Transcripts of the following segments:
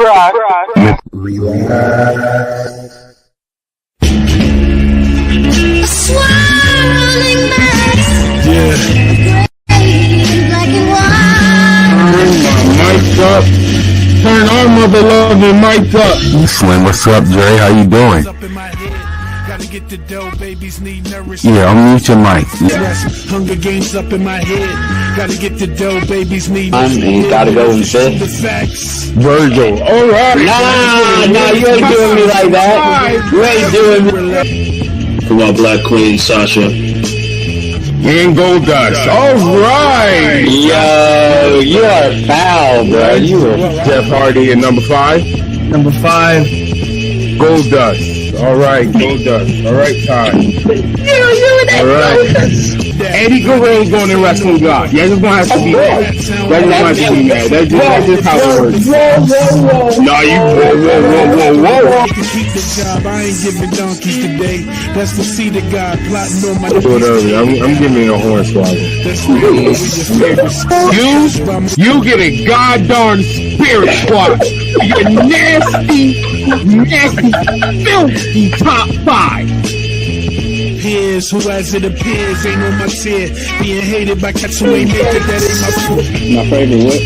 cry. Swirling mass. Yeah. Black and white. Mic's up. Turn our mother loving mic up. Slim, what's up, Dre? How you doing? Yeah, I'll mute your mic. Hunger Games up in my head. Gotta get the dough, babies need. And gotta go in fifth. Virgil. All right. Nah, you ain't doing me like that. You ain't doing me. Come on, Black Queen, Sasha. And Goldust. All right. Yo, you are foul, bro. You are. Jeff Hardy at number 5. Number 5. Goldust. All right, Goldust. All right, Ty. All right. Eddie Guerrero's going to Wrestling God. You're just going to have to be mad. That's just going to have to be mad. That's just how it works. No, you. Whoa. Keep the job. I ain't giving donkeys today. That's the seed of God plotting on my. Whatever. I'm giving it a horn swallow. You get a goddamn spirit squad. You're nasty, filthy top 5. Peers who, as it appears, ain't on my tier. Being hated by cats who ain't naked, that ain't my fault. My favorite what?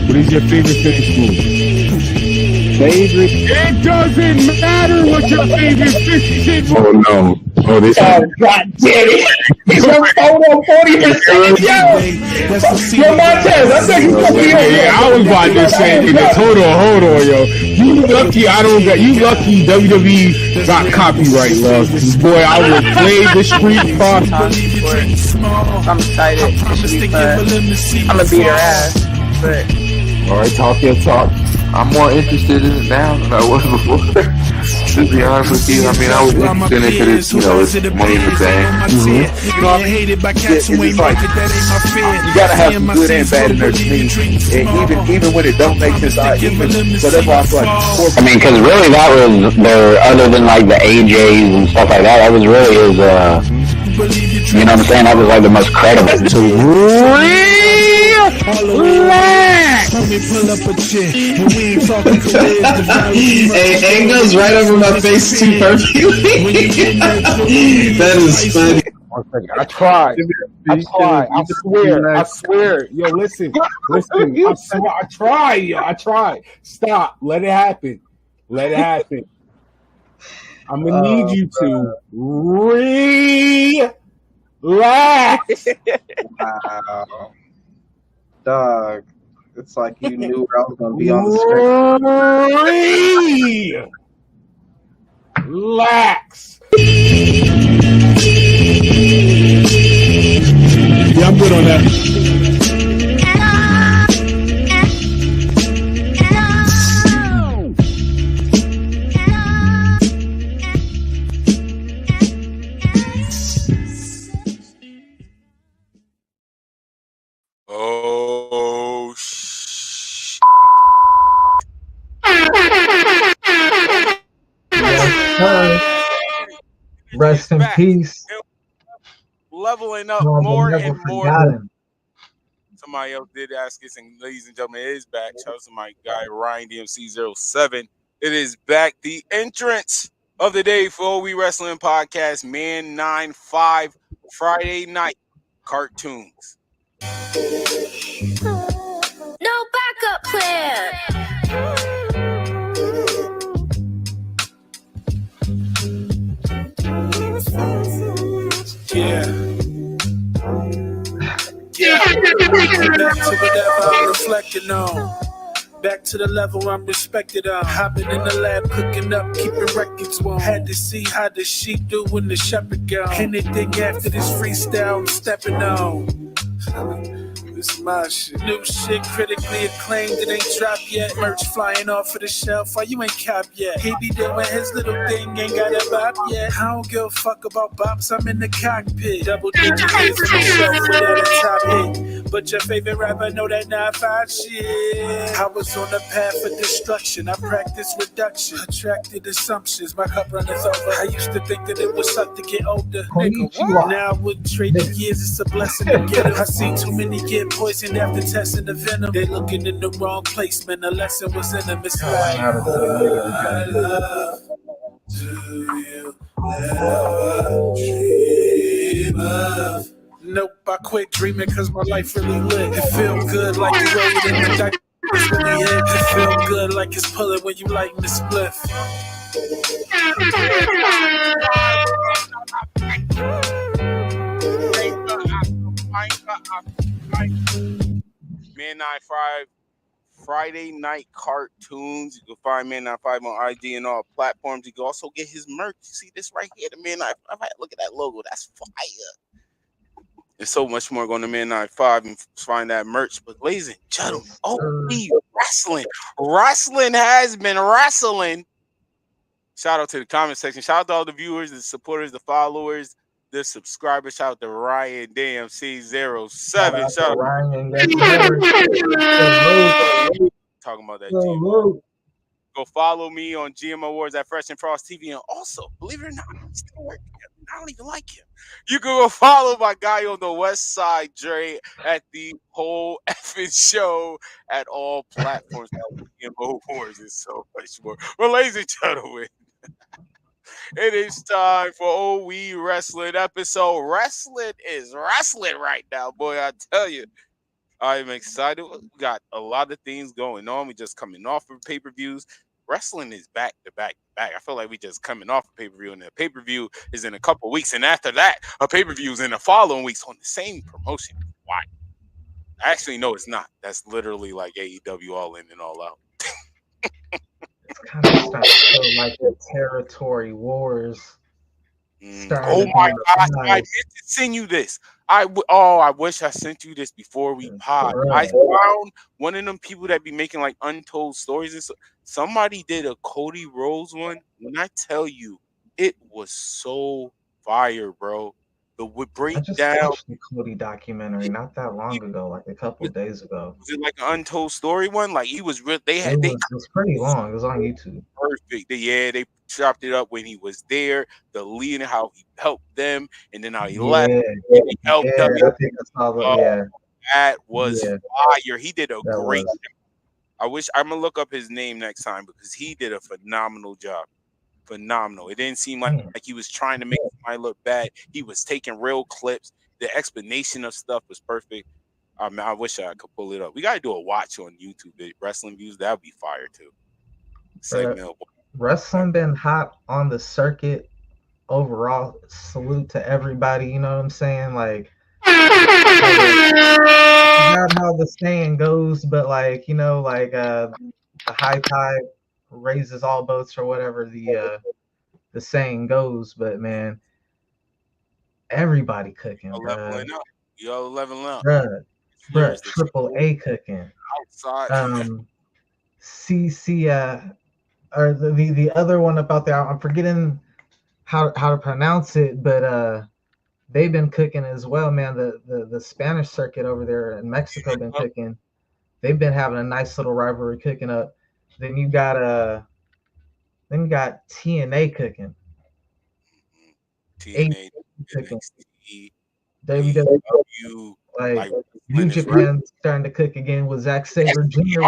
What is your favorite finish move? Favorite? It doesn't matter what your favorite finish move. Oh no. Oh, this. Oh, God damn it. He's on 40%. Yo, Montez, I think you put me on. Yeah, I was about to say this. Hold on, yo. You lucky you lucky WWE got copyright, love. Boy, I would play the street cross. I'm excited. It should be fun. I'm gonna beat her ass. But Alright, talk your talk. I'm more interested in it now than I was before. To be honest with you, I mean, I was interested in it because it's money in the bank. You know what I mean? It's like, you gotta have some good and bad in there to me. And even when it don't make sense, so that's why I feel like. I mean, because really that was their, other than like the AJs and stuff like that was really his, you know what I'm saying? That was like the most credible. Let me pull up a chair and we ain't talking careers. Hey, it goes right over my face too perfectly. That is funny. One second. I tried. I swear. Yo, listen. I tried. Stop. Let it happen. I'm gonna need you to relax. wow, dog. It's like you knew where I was gonna be on the screen. Relax. Yeah, I'm good on that. Oh, Rest in peace. Leveling up more and more. Somebody else did ask us, and ladies and gentlemen, it is back. Shout out to my guy Ryan DMC07. It is back. The entrance of the day for We Wrestling Podcast, Man 9-5, Friday night cartoons. No backup plan. Yeah. Back to whatever I'm reflecting on. Back to the level I'm respected on. Hopping in the lab, cooking up, keeping records warm. Had to see how the sheep do when the shepherd gone. Anything after this freestyle, I'm stepping on. This is my shit. New shit, critically acclaimed, it ain't dropped yet. Merch flying off of the shelf, why you ain't cop yet? He be doing his little thing, ain't got a bop yet. I don't give a fuck about bops, I'm in the cockpit. Double digit hits on the shelf without a top hit. But your favorite rapper know that 9-5 shit. I was on the path of destruction, I practiced reduction. Attracted assumptions, my cup runneth over. I used to think that it was suck to get older. Nigga, now I wouldn't trade the years, it's a blessing to get it. I seen too many get poisoned after testing the venom. They looking in the wrong place, man. The lesson was in them. It's I like, how to put a nigga my together. love to you, never dream of. Nope, I quit dreaming cause my life really lit. It feel good like you roll it in the dice when you hit. It feel good like it's pulling when you lighten the spliff. Man 95 Friday night cartoons. You can find Man 95 on IG and all platforms. You can also get his merch. You see this right here, the Man 95. Look at that logo. That's fire. There's so much more going to Man 95 and find that merch. But ladies and gentlemen, wrestling. Wrestling has been wrestling. Shout out to the comment section. Shout out to all the viewers, the supporters, the followers, the subscribers. Shout out to Ryan DMC07. Shout out to Ryan. talking about that GM. Go follow me on GM Awards at Fresh and Frost TV. And also, believe it or not, he's still working. I don't even like him. You can go follow my guy on the West Side, Dre, at the whole effing show at all platforms. GM Awards and so much more. Well, ladies and gentlemen, it is time for OE Wrestling episode. Wrestling is wrestling right now, boy. I tell you, I'm excited. We got a lot of things going on. We just coming off of pay-per-views. Wrestling is back to back to back. I feel like we just coming off a pay-per-view, and the pay-per-view is in a couple of weeks, and after that, a pay-per-view is in the following weeks on the same promotion. Why? Actually, no, it's not. That's literally like AEW All In and All Out. It's kind of starting to feel like the territory wars. Oh my God! I meant to send you this. I wish I sent you this before we pod. I found one of them people that be making like untold stories, and somebody did a Cody Rhodes one. When I tell you, it was so fire, bro. The breakdown. I just watched the Cody documentary not that long ago, like a couple of days ago. Was it like an untold story one? Like he was real. It was pretty long. It was on YouTube. Perfect. They chopped it up when he was there, the lead, how he helped them, and then how he left. And he helped them. I think I saw that. That was fire. He did a great job. I wish I'm gonna look up his name next time because he did a phenomenal job. Phenomenal. It didn't seem like he was trying to make somebody look bad. He was taking real clips. The explanation of stuff was perfect. I wish I could pull it up. We gotta do a watch on YouTube. Wrestling views, that would be fire too. Segment. Wrestling been hot on the circuit overall. Salute to everybody. You know what I'm saying? Like, not how the saying goes, but like, you know, like the high tide raises all boats or whatever the saying goes. But man, everybody cooking, bro. Yo, leveling up, bruh. Triple A cooking. Outside. CC or the other one about there, I'm forgetting how to pronounce it, but they've been cooking as well, man. The Spanish circuit over there in Mexico been cooking. They've been having a nice little rivalry cooking up. Then you got TNA cooking. TNA cooking. WWE, like New Japan starting to cook again with Zack Sabre Jr.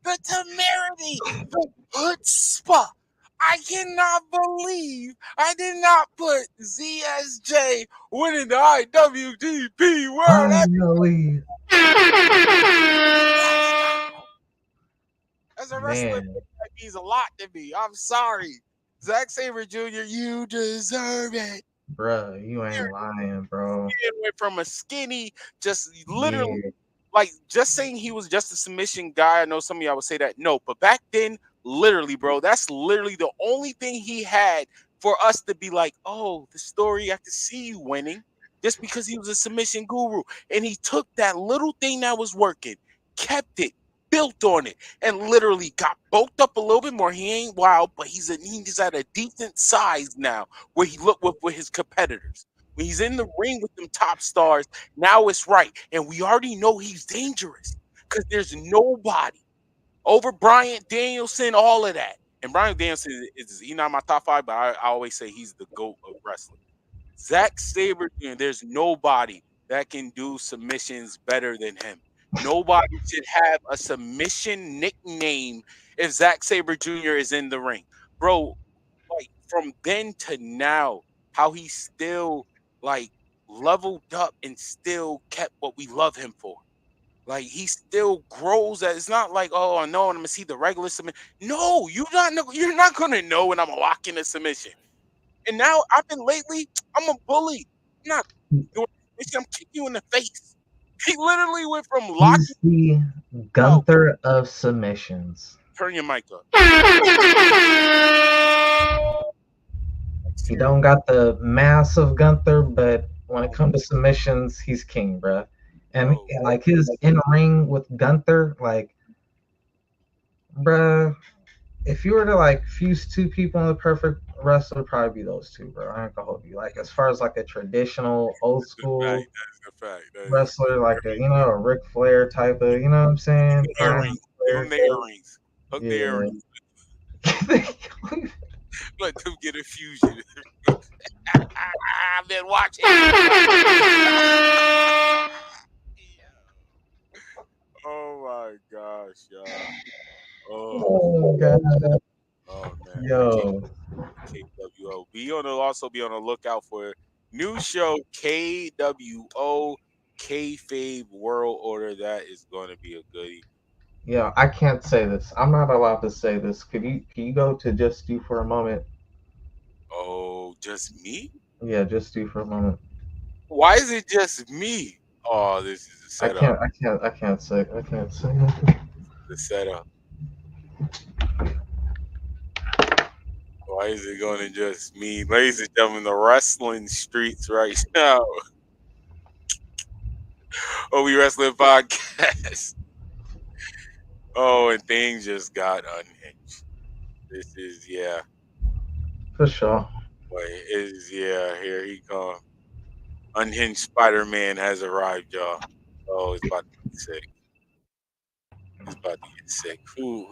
The temerity, the chutzpah. I cannot believe I did not put ZSJ winning the IWGP World. As a wrestler, that means a lot to me. I'm sorry. Zack Sabre Jr., you deserve it. Bro, you ain't lying, bro. He went from a skinny, just literally, like, just saying he was just a submission guy. I know some of y'all would say that. No, but back then, literally, bro, that's literally the only thing he had for us to be like, oh, the story, I have to see you winning, just because he was a submission guru. And he took that little thing that was working, kept it, built on it, and literally got bulked up a little bit more. He ain't wild, but he's at a decent size now where he looked with his competitors. When he's in the ring with them top stars, now it's right. And we already know he's dangerous because there's nobody over Bryan Danielson, all of that. And Bryan Danielson is he not my top 5, but I always say he's the GOAT of wrestling. Zack Sabre Jr., there's nobody that can do submissions better than him. Nobody should have a submission nickname if Zack Sabre Jr. is in the ring. Bro, like from then to now, how he still like leveled up and still kept what we love him for. Like he still grows. That it's not like, oh, I know I'm gonna see the regular submission. No, you're not gonna know when I'm gonna lock in a submission. And now I've been lately, I'm a bully. I'm not doing this. I'm kicking you in the face. He literally went from locking. He's the Gunther of submissions. Turn your mic up. He don't got the mass of Gunther, but when it comes to submissions, he's king, bruh. And like his in ring with Gunther, like, bruh, if you were to like fuse two people in the perfect wrestler, it'd probably be those two, bro. I ain't gonna hold you. Like as far as like a traditional old school wrestler, like a a Ric Flair type of, you know what I'm saying? Earrings. Give them the earrings. Hook the earrings. Let them get a fusion. I've been watching. Oh my gosh, y'all. Oh god. Oh man. Yo. KWO. Be on the lookout for new show KWO Kayfabe World Order. That is going to be a goodie. Yeah, I can't say this. I'm not allowed to say this. Can you go to Just Do for a moment? Oh, just me? Yeah, Just Do for a moment. Why is it just me? Oh, this is a setup. I can't say nothing. The setup. Why is it going to just me? Ladies and gentlemen, the wrestling streets right now. We Wrestling Podcast. Oh, and things just got unhinged. This is, yeah. For sure. Wait, here he comes. Unhinged Spider-Man has arrived, y'all. Oh, it's about to get sick. It's about to get sick. Who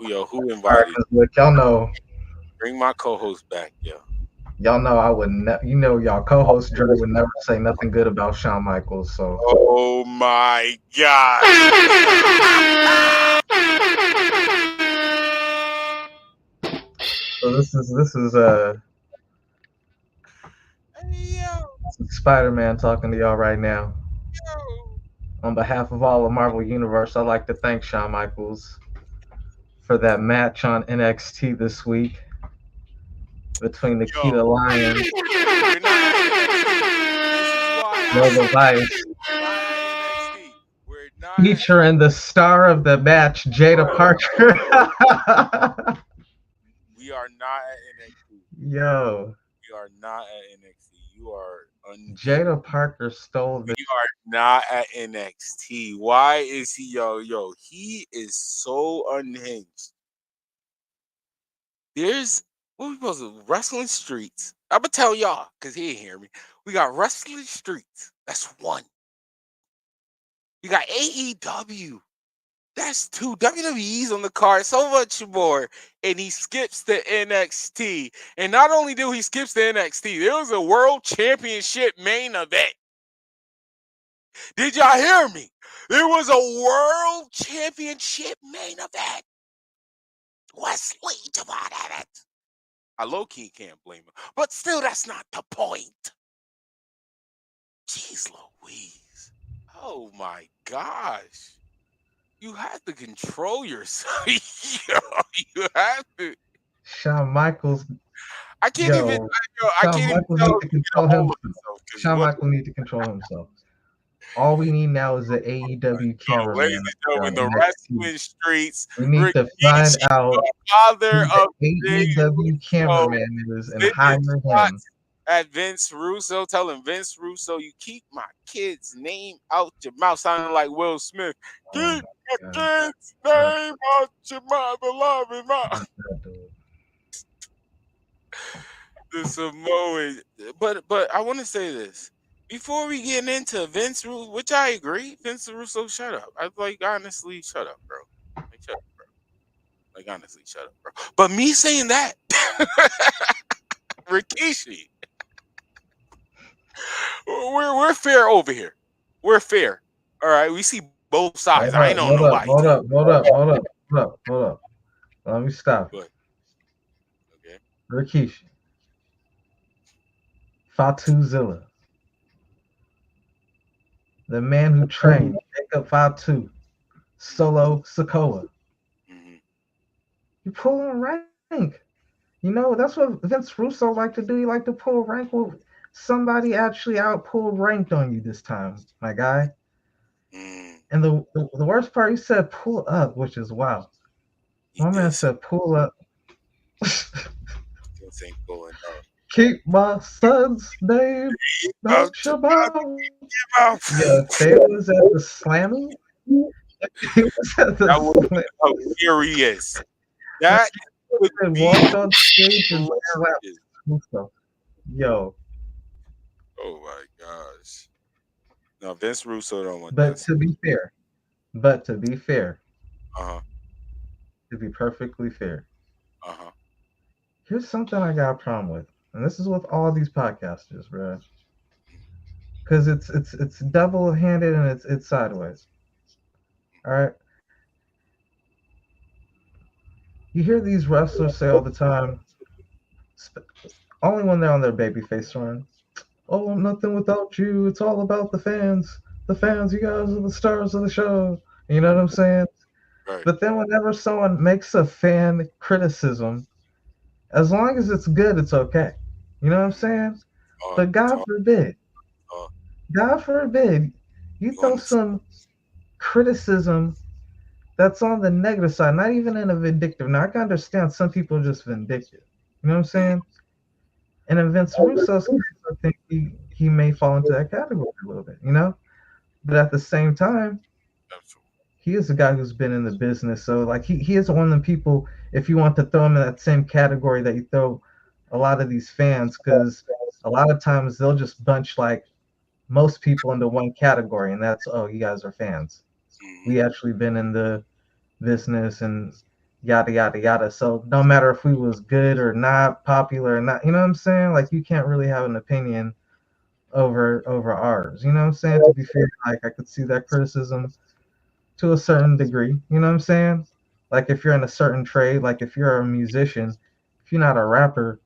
invited? Look, y'all know. Bring my co-host back, yo. Y'all know I would never. Y'all co-host Drew would never say nothing good about Shawn Michaels. So. Oh my god. So this is Spider-Man talking to y'all right now. On behalf of all of Marvel Universe, I'd like to thank Shawn Michaels for that match on NXT this week between Nikita Lyons, Nova Vice, featuring the star of the match, Jada Parker. We are not at NXT. Yo. We are not at NXT. You are Jada Parker stole the. We are not at NXT. Why is he, yo? He is so unhinged. There's what we supposed to Wrestling Streets. I'm gonna tell y'all because he didn't hear me. We got Wrestling Streets. That's one. You got AEW. That's two. WWE's on the card. So much more. And he skips the NXT. And not only do he skips the NXT, there was a World Championship main event. Did y'all hear me? There was a World Championship main event. Wesley divided it. I low-key can't blame him. But still, that's not the point. Jeez Louise. Oh, my gosh. You have to control yourself. You have to. Shawn Michaels. I can't even. I can't even need to control himself. Shawn Michaels needs to control himself. All we need now is the AEW cameraman. Ladies and gentlemen, the Wrestling Streets. We need to find out who the AEW cameraman is and hire him. At Vince Russo, tell him, Vince Russo, you keep my kid's name out your mouth, sounding like Will Smith. Keep your kid's name out your mouth, beloved mouth. The Samoan, but I want to say this before we get into Vince Russo, which I agree, Vince Russo, shut up. I honestly, shut up, bro. Shut up, bro. Like honestly, shut up, bro. But me saying that, Rikishi, we're fair over here. We're fair. All right, we see both sides. I ain't on nobody. Hold up. Let me stop you. But okay, Rikishi, Fatuzilla, the man who trained Jacob Fatu, Solo Sikoa. You pulling rank. You know, that's what Vince Russo liked to do. He liked to pull rank with somebody actually out-pulled ranked on you this time, my guy. And the worst part, he said pull up, which is wow. My man said pull up. Keep my son's name out your mouth. Yeah, they was at the Slammy. He was at the that was furious. That walked on stage and slapped. Yo. Oh my gosh. No, Vince Russo don't want But that. to be fair, to be perfectly fair, here's something I got a problem with, and this is with all these podcasters, bro. Because it's double-handed and it's sideways. All right. You hear these wrestlers say all the time, only when they're on their babyface run, "Oh, I'm nothing without you. It's all about the fans. The fans, you guys are the stars of the show." You know what I'm saying? Right. But then whenever someone makes a fan criticism, as long as it's good, it's okay. You know what I'm saying? But God forbid, you throw some criticism that's on the negative side, not even in a vindictive. Now, I can understand some people are just vindictive. You know what I'm saying? And in Vince Russo's case, I think he may fall into that category a little bit, you know? But at the same time, he is a guy who's been in the business. So, like, he is one of the people, if you want to throw him in that same category that you throw a lot of these fans, because a lot of times they'll just bunch, like, most people into one category, and that's, oh, you guys are fans. We actually been in the business and yada yada yada. So no matter if we was good or not, popular or not, you know what I'm saying? Like, you can't really have an opinion over ours. You know what I'm saying? To be fair, like, I could see that criticism to a certain degree. You know what I'm saying? Like, if you're in a certain trade, like if you're a musician, if you're not a rapper,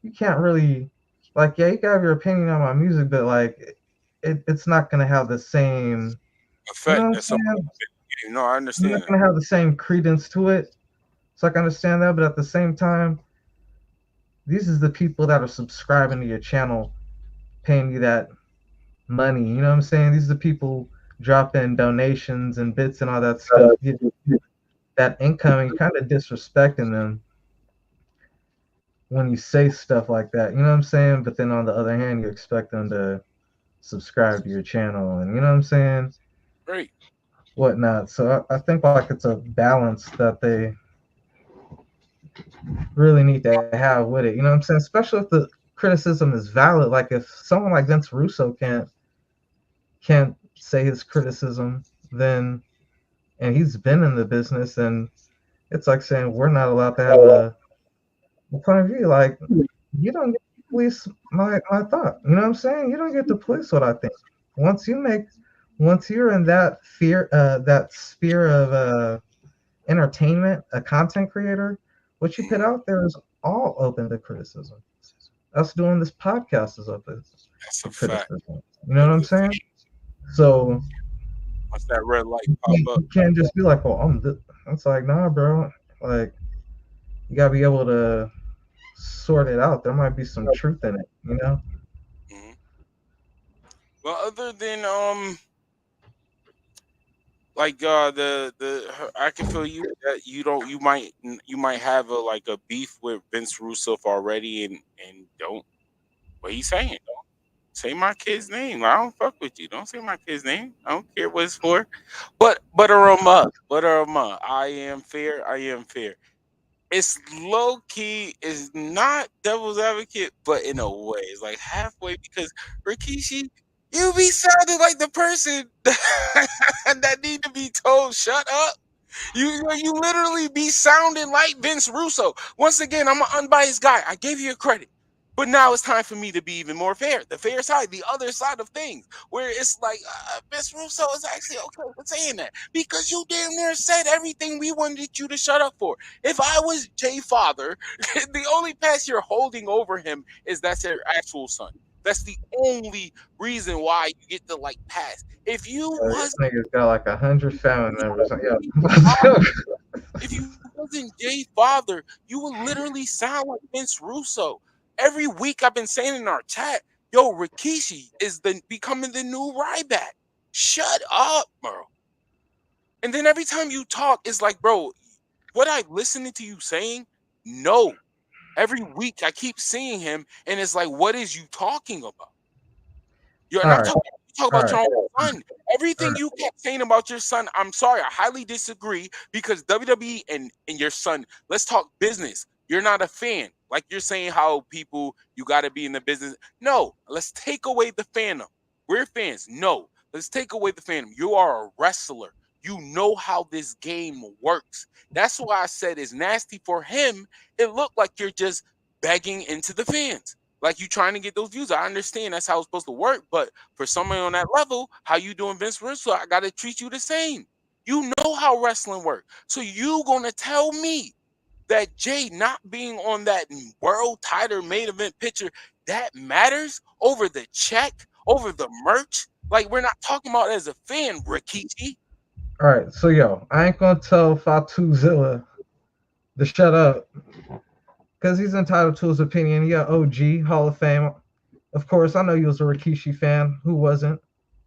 you can't really, like, yeah, you can have your opinion on my music, but like it's not gonna have the same effect. You know I understand. It's not gonna have the same credence to it. So I can understand that, but at the same time, these is the people that are subscribing to your channel, paying you that money. You know what I'm saying? These are the people dropping donations and bits and all that stuff. That income, and kind of disrespecting them when you say stuff like that. You know what I'm saying? But then on the other hand, you expect them to subscribe to your channel, and you know what I'm saying? Great. Whatnot. So I think like it's a balance that they really need to have with it. You know what I'm saying? Especially if the criticism is valid. Like, if someone like Vince Russo can't say his criticism, then, and he's been in the business, then it's like saying we're not allowed to have a point of view. Like, you don't get to police my thought. You know what I'm saying? You don't get to police what I think. Once you're in that sphere of entertainment, a content creator, what you put out there is all open to criticism. Us doing this podcast is open to criticism. You know what I'm saying? So once that red light pop up, you can't just be like, "Well, it's like, nah, bro. Like, you gotta be able to sort it out. There might be some truth in it, you know." Well, other than like I can feel you that you might have a beef with Vince Russo already, and don't, what he's saying, don't say my kid's name. I don't fuck with you. Don't say my kid's name. I don't care what it's for. But I am fair. It's low key, it's not devil's advocate, but in a way, it's like halfway, because Rikishi, you be sounding like the person that need to be told shut up. You literally be sounding like Vince Russo. Once again, I'm an unbiased guy. I gave you a credit. But now it's time for me to be even more fair. The fair side, the other side of things, where it's like Vince Russo is actually okay for saying that because you damn near said everything we wanted you to shut up for. If I was Jay Father, the only pass you're holding over him is that's their actual son. That's the only reason why you get the like pass. If you This was nigga's got like 100 family members. if you wasn't Jay Father, you would literally sound like Vince Russo. Every week I've been saying in our chat, yo, Rukishi is becoming the new Ryback. Shut up, bro. And then every time you talk, it's like, bro, what I listening to you saying? No. Every week I keep seeing him, and it's like, what is you talking about? You're not talking. You talk about your own son. Everything you kept saying about your son, I'm sorry, I highly disagree because WWE and your son, let's talk business. You're not a fan. Like you're saying how people, you got to be in the business. No, let's take away the fandom. We're fans. No, let's take away the fandom. You are a wrestler. You know how this game works. That's why I said it's nasty for him. It looked like you're just begging into the fans. Like you trying to get those views. I understand that's how it's supposed to work. But for somebody on that level, how you doing Vince Russo, I got to treat you the same. You know how wrestling works. So you going to tell me that Jay not being on that world title main event picture, that matters over the check, over the merch? Like we're not talking about as a fan, Rikichi. All right, so yo, I ain't gonna tell Fatuzilla to shut up because he's entitled to his opinion. Yeah, OG Hall of Fame. Of course, I know you was a Rikishi fan. Who wasn't?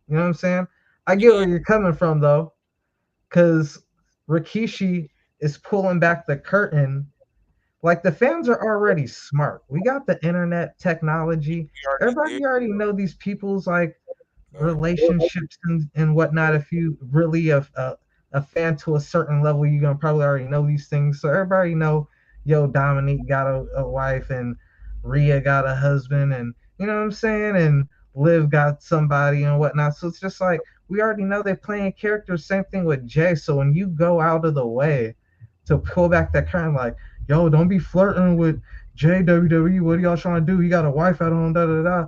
You know what I'm saying? I get where you're coming from though, because Rikishi is pulling back the curtain. Like the fans are already smart. We got the internet technology. Everybody already know these people's like relationships and whatnot. If you really a fan to a certain level, you're gonna probably already know these things. So everybody know, yo, Dominique got a wife and Rhea got a husband, and you know what I'm saying, and Liv got somebody and whatnot. So it's just like we already know they're playing characters. Same thing with Jay. So when you go out of the way to pull back that curtain, like, yo, don't be flirting with Jay WWE. What are y'all trying to do? He got a wife at home, da da da.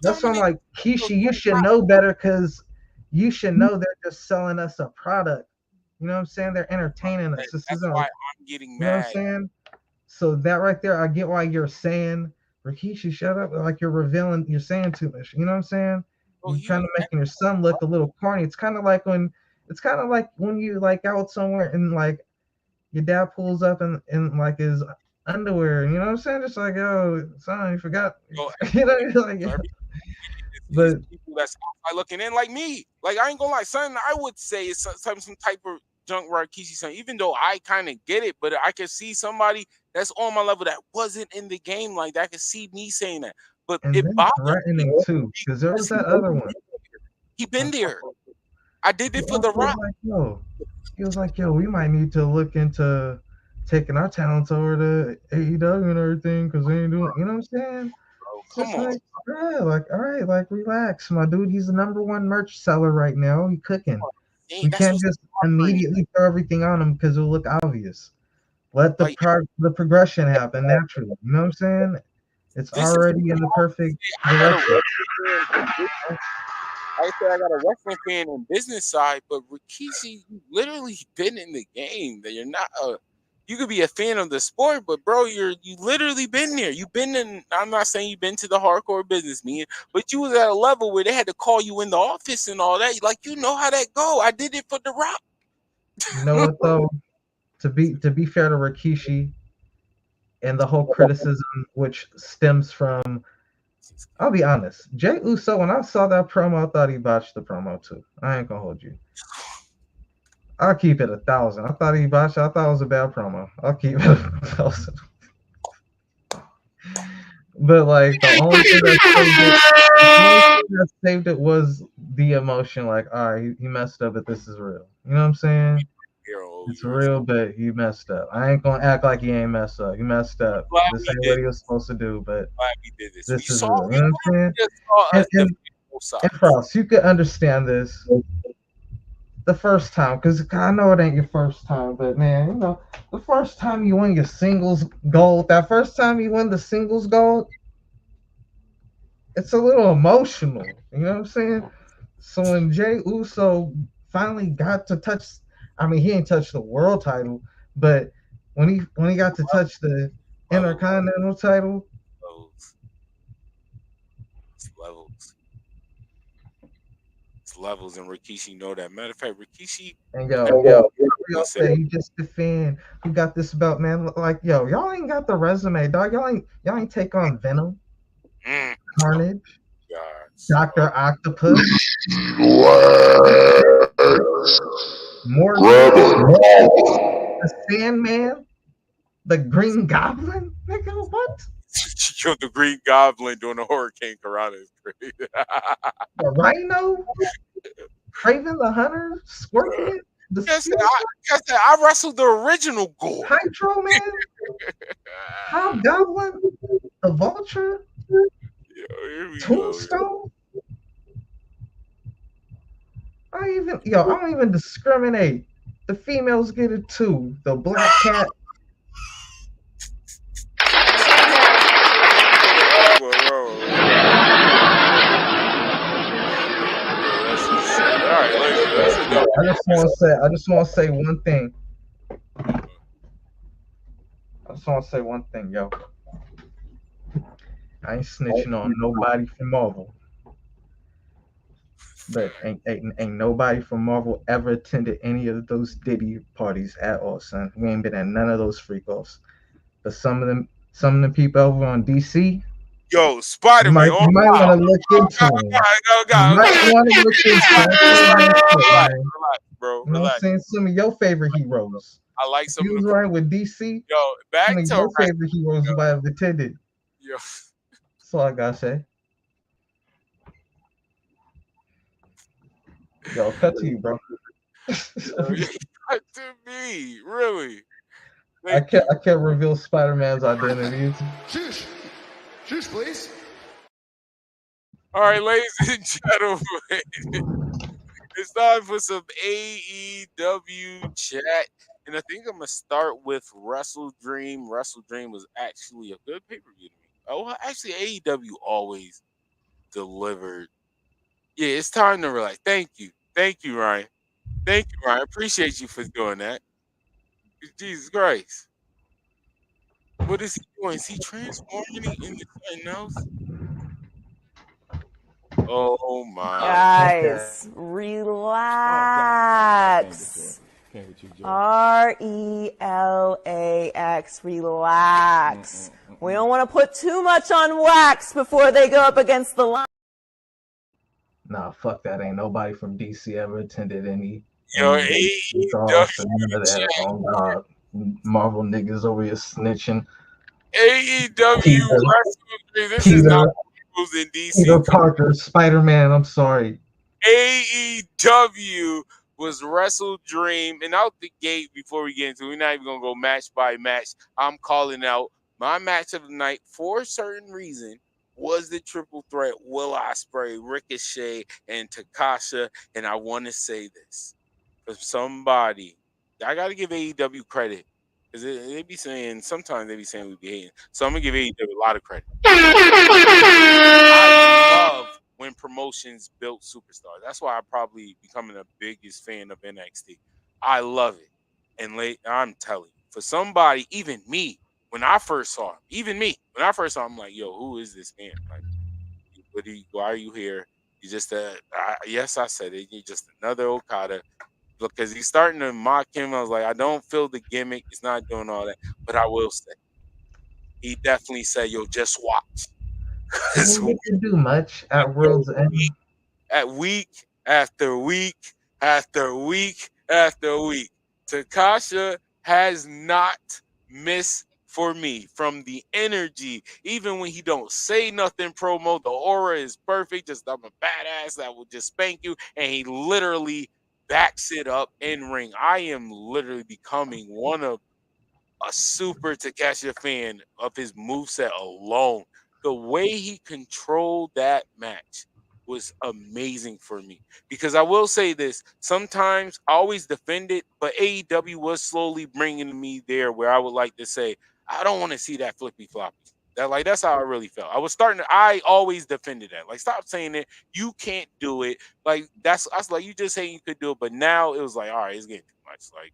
That's why I'm like, Kishi, you should know better because you should know they're just selling us a product. You know what I'm saying? They're entertaining us. This That's isn't, why I'm getting you know what mad. I'm saying? So that right there, I get why you're saying, Rikishi, shut up. Like you're saying too much. You know what I'm saying? You're kind of making your son look a little corny. It's kind of like when you like out somewhere and like your dad pulls up in like his underwear, and you know what I'm saying? Just like, yo, son, you forgot. You know, like, but people that's outside looking in like me. Like I ain't gonna lie, son, I would say it's some type of junk Rikishi son, even though I kind of get it, but I can see somebody that's on my level that wasn't in the game like that. I can see me saying that. But and it bothers threatening me too, because there was that other one. He been there. I did it for the Rock. He was like, yo, we might need to look into taking our talents over to AEW and everything because they ain't doing, you know what I'm saying? Come on. Like, yeah, like, all right, like, relax, my dude. He's the #1 merch seller right now. He cooking. We can't just immediately throw everything on him because it'll look obvious. Let the progression happen naturally. You know what I'm saying? It's already in the perfect direction. I said I got a wrestling fan and business side, but Rikishi, you literally been in the game. That you're not you could be a fan of the sport, but bro, you literally been there. You've been in. I'm not saying you've been to the hardcore business, man, but you was at a level where they had to call you in the office and all that. Like you know how that go. I did it for the Rock. You know what though? To be fair to Rikishi, and the whole criticism which stems from, I'll be honest, Jay Uso, when I saw that promo, I thought he botched the promo too. I ain't gonna hold you. I'll keep it 1,000. I thought he botched. I thought it was a bad promo. I'll keep it 1,000. But like the only thing that saved it was the emotion. Like, all right, he messed up, but this is real. You know what I'm saying? It's real, but he messed up. I ain't gonna act like he ain't messed up. He messed up. This ain't what he was supposed to do, but this is real. You know what I'm saying? And Frost, you could understand this the first time, because I know it ain't your first time, but man, you know, the first time you win your singles gold, that first time you win the singles gold, it's a little emotional. You know what I'm saying? So when Jey Uso finally got to touch, I mean, he ain't touched the world title, but when he got to touch the Intercontinental title, It's levels, and Rikishi know that. Matter of fact, Rikishi. and y'all say you just a fan who got this belt, man. Like, y'all ain't got the resume, dog. Y'all ain't take on Venom, Carnage, Dr. Octopus, Morgan, the Sandman, the Green Goblin. Nigga, what? She killed the Green Goblin doing a Hurricane Karate. Is great. The Rhino, Craven the Hunter, Scorpion. I wrestled the original Gore. Hydro Man, Hobgoblin, the Vulture, Tombstone. I don't even discriminate. The females get it too. The Black Cat. I just want to say one thing. Yo. I ain't snitching on nobody from Marvel. But ain't nobody from Marvel ever attended any of those Diddy parties at all, son. We ain't been at none of those freak offs. But some of the people over on DC. Yo, Spider-Man. You might want to look into them. You might want to look into them. Relax, bro. You know what I'm saying? Some of your favorite heroes. I like some of the. You was right with DC. Yo, back some of to your favorite heroes you might have attended. Yo. That's all I gotta say. Yo, cut to you, bro. Cut to me, really. I can't reveal Spider-Man's identity. Shush, please. All right, ladies and gentlemen, it's time for some AEW chat. And I think I'm going to start with Wrestle Dream. Wrestle Dream was actually a good pay-per-view to me. Oh, actually, AEW always delivered. Yeah, it's time to relax. Thank you. Thank you, Ryan. Thank you, Ryan. Appreciate you for doing that. Jesus Christ. What is he doing? Is he transforming into something else? Oh my. Guys, relax. RELAX, relax. We don't want to put too much on wax before they go up against the line. Nah, fuck that. Ain't nobody from DC ever attended any. Yo, Marvel niggas over here snitching. AEW Wrestling. This is not people's in DC. Peter Parker, Spider-Man. I'm sorry. AEW was Wrestle Dream, and out the gate before we get into it, we're not even gonna go match by match. I'm calling out my match of the night for a certain reason was the triple threat Will Ospreay, Ricochet, and Takasha. And I want to say this for somebody, I got to give AEW credit because they be saying sometimes they be saying we be hating. So I'm gonna give AEW a lot of credit. I love when promotions built superstars. That's why I'm probably becoming the biggest fan of NXT. I love it. And I'm telling you, for somebody, even me, when I first saw him, I'm like, yo, who is this man? Like, why are you here? You just, yes, I said it. You're just another Okada. Because he's starting to mock him. I was like, I don't feel the gimmick. He's not doing all that. But I will say, he definitely said, yo, just watch. He didn't do much at World's End. Week after week after week after week. Takasha has not missed for me from the energy. Even when he don't say nothing promo, the aura is perfect. Just I'm a badass that will just spank you. And he literally backs it up in ring. I am literally becoming a super Takasha fan of his moveset alone. The way he controlled that match was amazing for me. Because I will say this, sometimes I always defend it, but AEW was slowly bringing me there where I would like to say, I don't want to see that flippy floppy. That's how I really felt. I always defended that. Like, stop saying it. You can't do it. Like, I was like, you just saying you could do it. But now it was like, all right, it's getting too much. Like,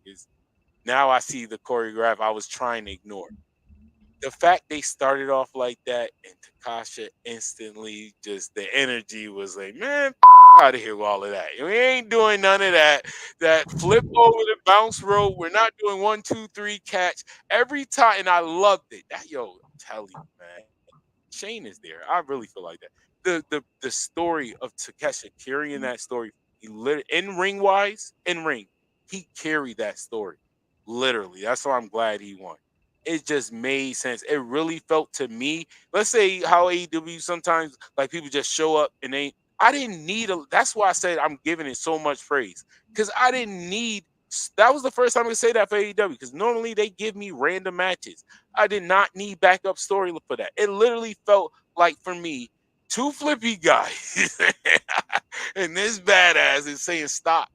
now I see the choreograph I was trying to ignore. The fact they started off like that and Takasha instantly just the energy was like, man, out of here with all of that. We ain't doing none of that. That flip over the bounce rope. We're not doing 1, 2, 3 catch every time. And I loved it. I'm telling you, man. Shane is there. I really feel like that. The story of Takesha carrying that story, he in ring, he carried that story. Literally. That's why I'm glad he won. It just made sense. It really felt to me. Let's say how AEW sometimes like people just show up and I didn't need that's why I said I'm giving it so much praise. Because I didn't need that was the first time I could say that for AEW, because normally they give me random matches. I did not need backup story for that. It literally felt like for me, 2 flippy guys and this badass is saying stop.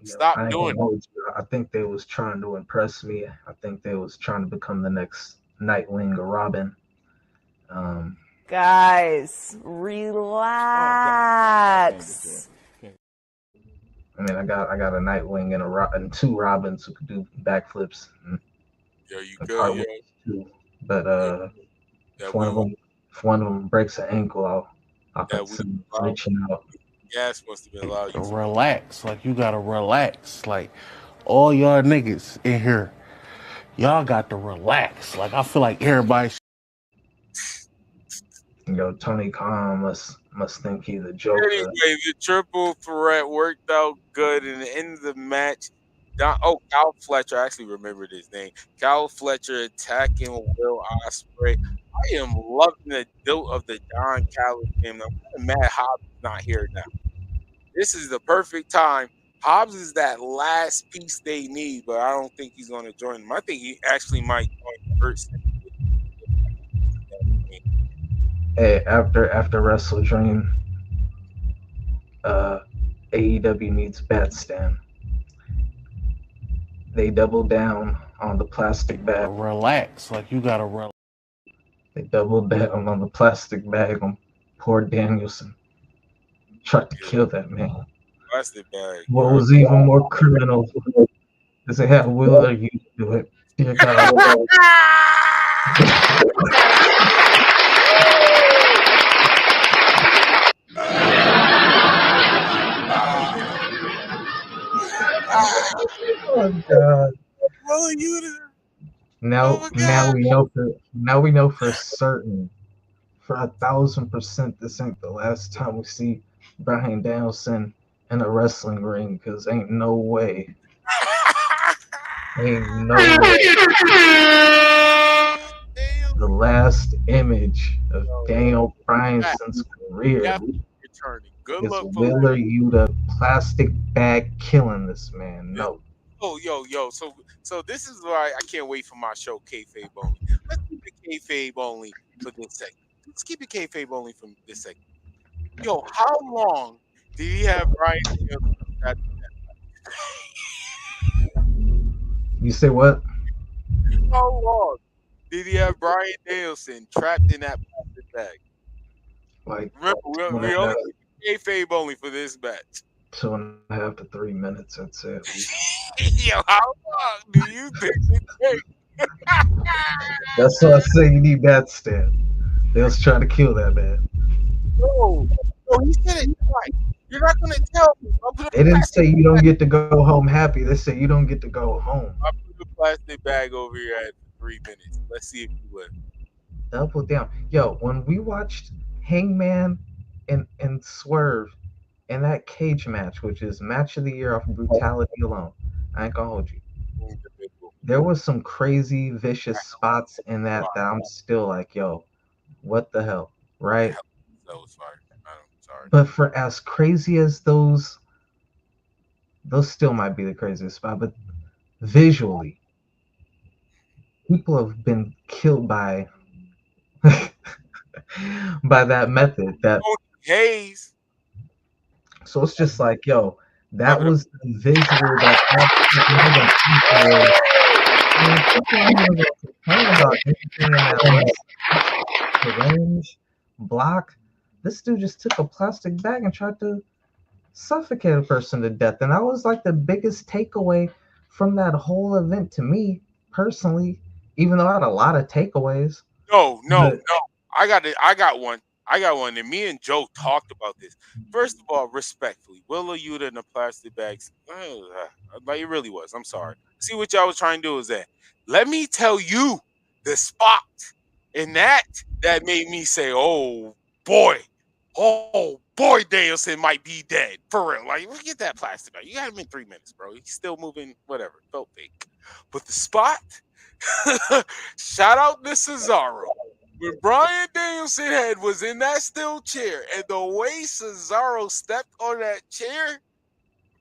Stop doing it. I think they was trying to impress me. I think they was trying to become the next Nightwing or Robin. Guys, relax. I mean, I got a Nightwing and 2 Robins who could do backflips. Yeah, you go. But if one of them breaks an ankle, I'll consider reaching out. Gas must have been loud. Relax. Like, you gotta relax. Like, all y'all niggas in here, y'all got to relax. Like, I feel like everybody. Tony Khan must think he's a joker. Anyway, the triple threat worked out good in the end of the match. Kyle Fletcher, I actually remembered his name. Kyle Fletcher attacking Will Ospreay. I am loving the build of the Don Callis game. I'm kind of mad Hobbs is not here now. This is the perfect time. Hobbs is that last piece they need, but I don't think he's going to join them. I think he actually might join first. Hey, after Wrestle Dream, AEW needs Batstand. They doubled down on the plastic bag. Relax, like you gotta relax. They doubled down on the plastic bag on poor Danielson. Tried to kill that man. Plastic bag. What was even more criminal is they had Will or you do it. Dear God. Oh God! Well, you now we know for certain, for 1,000%, this ain't the last time we see Bryan Danielson in a wrestling ring. Because ain't no way, the last image of Daniel Bryanson's career is Wheeler Yuta plastic bag killing this man. No. Oh, yo. So this is why I can't wait for my show, Kayfabe Only. Let's keep it Kayfabe Only for this segment. Let's keep it Kayfabe Only for this segment. Yo, how long did he have Bryan Danielson? You say what? How long did he have Bryan Danielson trapped in that plastic bag? Like, remember, we only Kayfabe Only for this match. 2.5 to 3 minutes, that's it. Yo, how long do you think it takes? That's why I say you need Batstand. They was trying to kill that man. No, he said it right. You're not gonna tell me. They didn't say you don't get to go home happy. They said you don't get to go home. I'll put the plastic bag over here at 3 minutes. Let's see if you would. Double down. Yo, when we watched Hangman and Swerve in that cage match, which is match of the year off brutality alone, I ain't gonna hold you. There was some crazy vicious spots in that I'm still like, yo, what the hell, right? That was fire. I'm sorry. But for as crazy as those still might be the craziest spot. But visually, people have been killed by by that method. That Hayes. So it's just like, yo, that was the visual that people aren't even gonna complain about anything in that range block. This dude just took a plastic bag and tried to suffocate a person to death, and that was like the biggest takeaway from that whole event to me personally. Even though I had a lot of takeaways. No. I got one. And me and Joe talked about this. First of all, respectfully, Willa Yuta in the plastic bags. Like it really was. I'm sorry. See what y'all was trying to do is that. Let me tell you the spot in that made me say, oh boy, Danielson might be dead for real. Like, look at that plastic bag. You got him in 3 minutes, bro. He's still moving. Whatever. Felt fake. But the spot. Shout out to Cesaro. When Bryan Danielson was in that steel chair, and the way Cesaro stepped on that chair,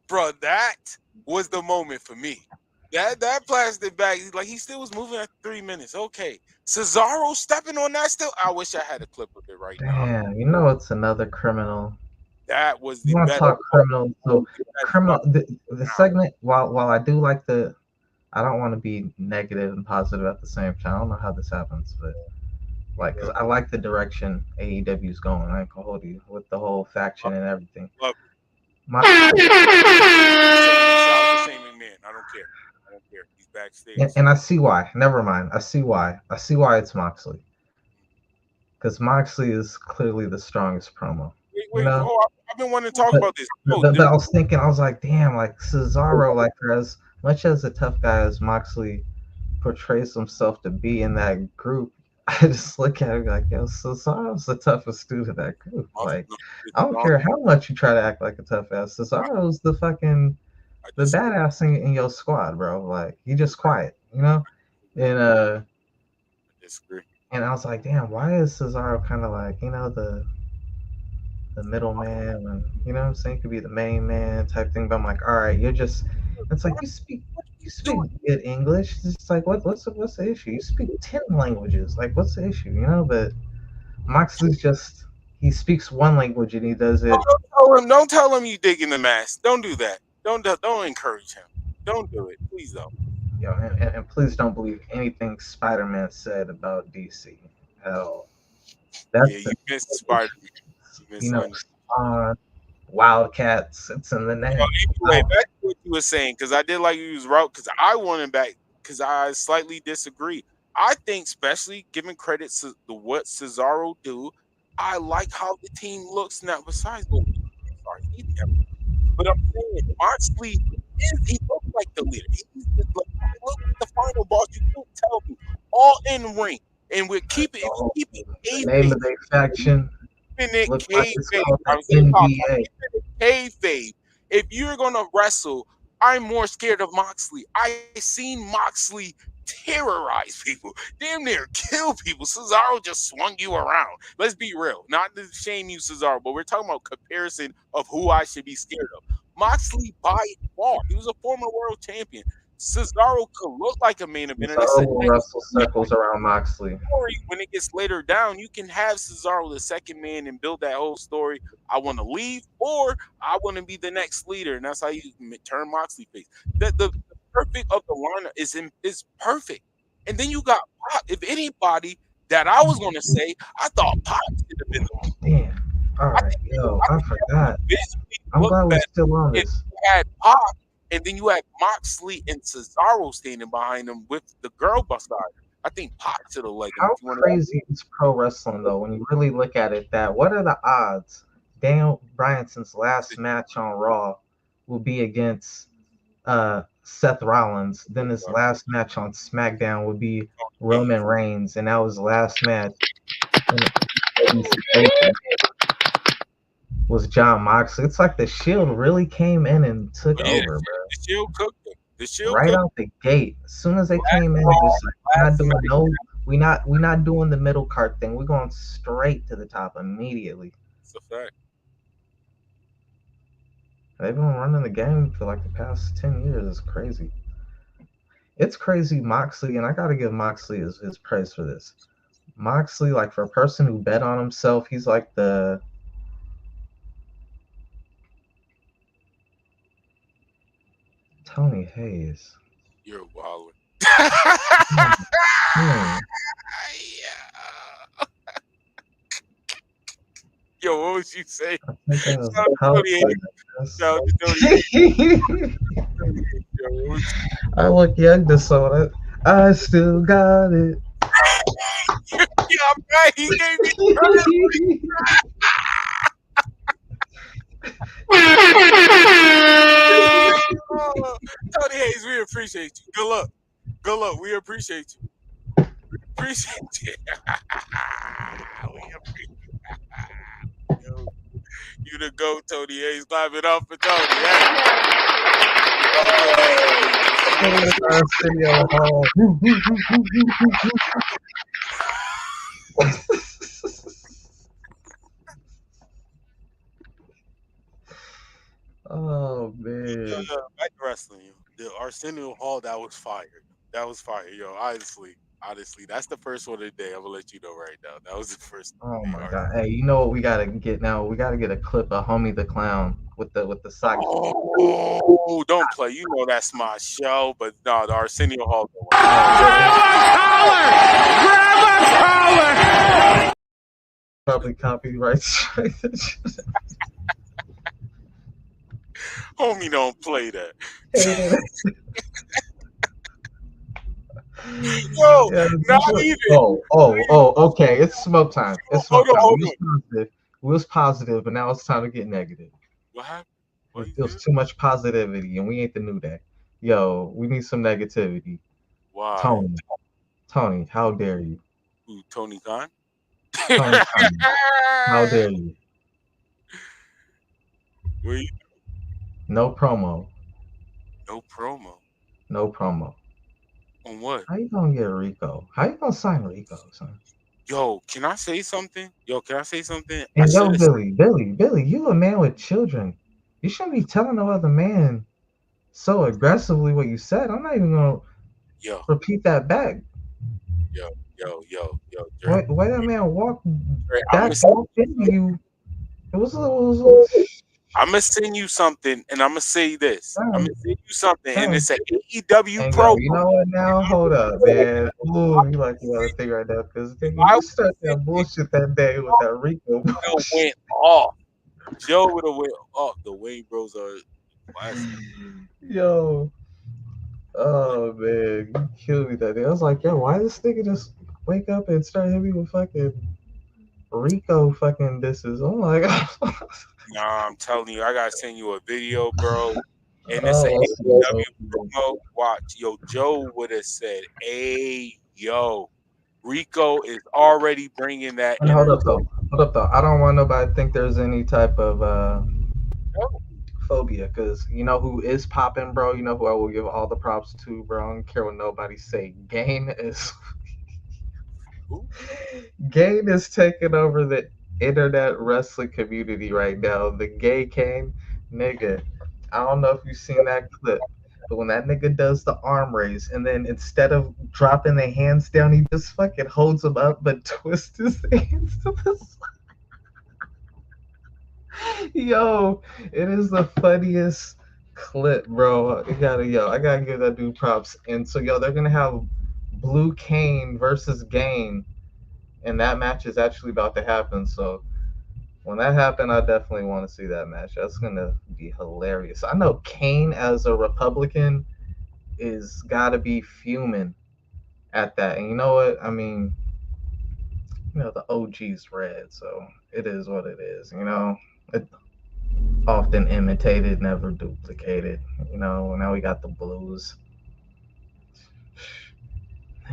bro, that was the moment for me. That plastic bag, like he still was moving at 3 minutes. Okay, Cesaro stepping on that still. I wish I had a clip of it right now. Damn, you know it's another criminal. That was the you want to best. talk criminal? So criminal. The segment. While I do like I don't want to be negative and positive at the same time. I don't know how this happens, but like, cause I like the direction AEW is going. I ain't gonna hold you with the whole faction and everything. I don't care. He's backstage. And I see why. Never mind. I see why it's Moxley. Because Moxley is clearly the strongest promo. I've been wanting to talk about this. But I was thinking, I was like, damn, like Cesaro, like for as much as a tough guy as Moxley portrays himself to be in that group, I just look at it like, yo, Cesaro's the toughest dude in that group. Like, I don't care how much you try to act like a tough ass. Cesaro's the badass in your squad, bro. Like, he just quiet, you know? And I disagree. And I was like, damn, why is Cesaro kind of like, you know, the middleman, and you know what I'm saying, could be the main man type thing. But I'm like, all right, it's like you speak good English. It's like what's the issue? You speak 10 languages. Like, what's the issue? You know? But Moxley's just, he speaks one language and he does it. Don't tell him you dig in the mask. Don't do that. Don't encourage him. Don't do it. Please don't. Yo, and please don't believe anything Spider-Man said about DC at all. You missed Spider-Man. You know, Wildcats, it's in the name. Anyway, back to what you were saying, because I did like you use route, because I wanted back, because I slightly disagree. I think, especially giving credit to what Cesaro do, I like how the team looks now. Besides, but I'm saying Moxley he looks like the leader. He's like the final boss. You can't tell me all in ring, and we're keeping name of their faction. Kayfabe. If you're gonna wrestle, I'm more scared of Moxley. I seen Moxley terrorize people, damn near kill people. Cesaro just swung you around. Let's be real, not to shame you, Cesaro, but we're talking about comparison of who I should be scared of. Moxley by far, he was a former world champion. Cesaro could look like a main eventer. Wrestle circles around Moxley. When it gets later down, you can have Cesaro the second man and build that whole story. I want to leave, or I want to be the next leader, and that's how you turn Moxley face. The perfect of the lineup is perfect. And then you got Pop. If anybody that I was going to say, I thought Pop should have been the one. Damn. All right, I forgot. I'm glad we're still on this. You had Pop. And then you had Moxley and Cesaro standing behind him with the girl beside her. I think Pop should have like. How crazy is pro wrestling though? When you really look at it, what are the odds Daniel Bryanson's last match on Raw will be against Seth Rollins? Then his last match on SmackDown would be Roman Reigns, and that was the last match. Was John Moxley. It's like the Shield really came in and took over, bro. The Shield cooked them. The Shield right out the gate. As soon as they came in, just like, we're not doing the middle card thing. We're going straight to the top immediately. It's a fact. They've been running the game for like the past 10 years. It's crazy. It's crazy, Moxley, and I gotta give Moxley his praise for this. Moxley, like for a person who bet on himself, he's like Tony Hayes. You're wild. Hmm. Yo, what was you saying? I think that was Shout out to Tony Hayes. Shout out to Tony Hayes. Yo, what was I look young to so I still got it. yeah, I'm right. He gave me Tony Hayes, we appreciate you. Good luck. Good luck. We appreciate you. We appreciate you. We appreciate you. Yo, you the GOAT, Tony Hayes. Clap it up for Tony. Oh man. Back to wrestling. The Arsenio Hall, that was fire. That was fire, yo. Honestly, that's the first one of the day. I'm gonna let you know right now. That was the first one. Oh my god. Hey, you know what we gotta get now? We gotta get a clip of Homie the Clown with the sock. Oh, don't play. You know that's my show, but no, the Arsenio Hall. Probably copyrights. Homie, don't play that. Yo, not even. Okay. It's smoke time. It's smoke time. Hold We was positive, but now it's time to get negative. What happened? It was too much positivity, and we ain't the new day. Yo, we need some negativity. Why? Tony, how dare you? Who, Tony Khan? Tony Khan, how dare you? Wait. No promo. No promo. No promo. On what? How you gonna get Rico? How you gonna sign Rico, son? Yo, can I say something? And yo, Billy, you a man with children. You shouldn't be telling no other man so aggressively what you said. I'm not even gonna repeat that back. Yo. Why that man walk into you? It was I'm gonna send you something, and I'm gonna say this. Damn. I'm gonna send you something, and it's an AEW promo. You know what? Now hold up, man. Ooh, you like the other thing right now because you started that bullshit that day with that Rico. Went off. Joe would have went off. The Wayne Bros are classic. Yo. Oh man, you killed me that day. I was like, yo, why this nigga just wake up and start hitting me with fucking Rico fucking disses? Oh my god. Nah, I'm telling you, I gotta send you a video, bro. And it's an AEW promo. Watch, yo, Joe would have said, "Hey, yo, Rico is already bringing that." Hold up though. I don't want nobody to think there's any type of phobia, because you know who is popping, bro. You know who I will give all the props to, bro. I don't care what nobody say. Gain is taking over the internet wrestling community right now. The gay Kane, nigga. I don't know if you've seen that clip, but when that nigga does the arm raise and then instead of dropping the hands down, he just fucking holds them up but twists his hands to the side. Yo, it is the funniest clip, bro. I gotta give that dude props. And so, they're gonna have Blue Kane versus Gain, and that match is actually about to happen. So when that happens, I definitely want to see that match. That's gonna be hilarious. I know Kane as a Republican is gotta be fuming at that. And you know what? I mean, the OG's red, so it is what it is. It often imitated, never duplicated. Now we got the blues.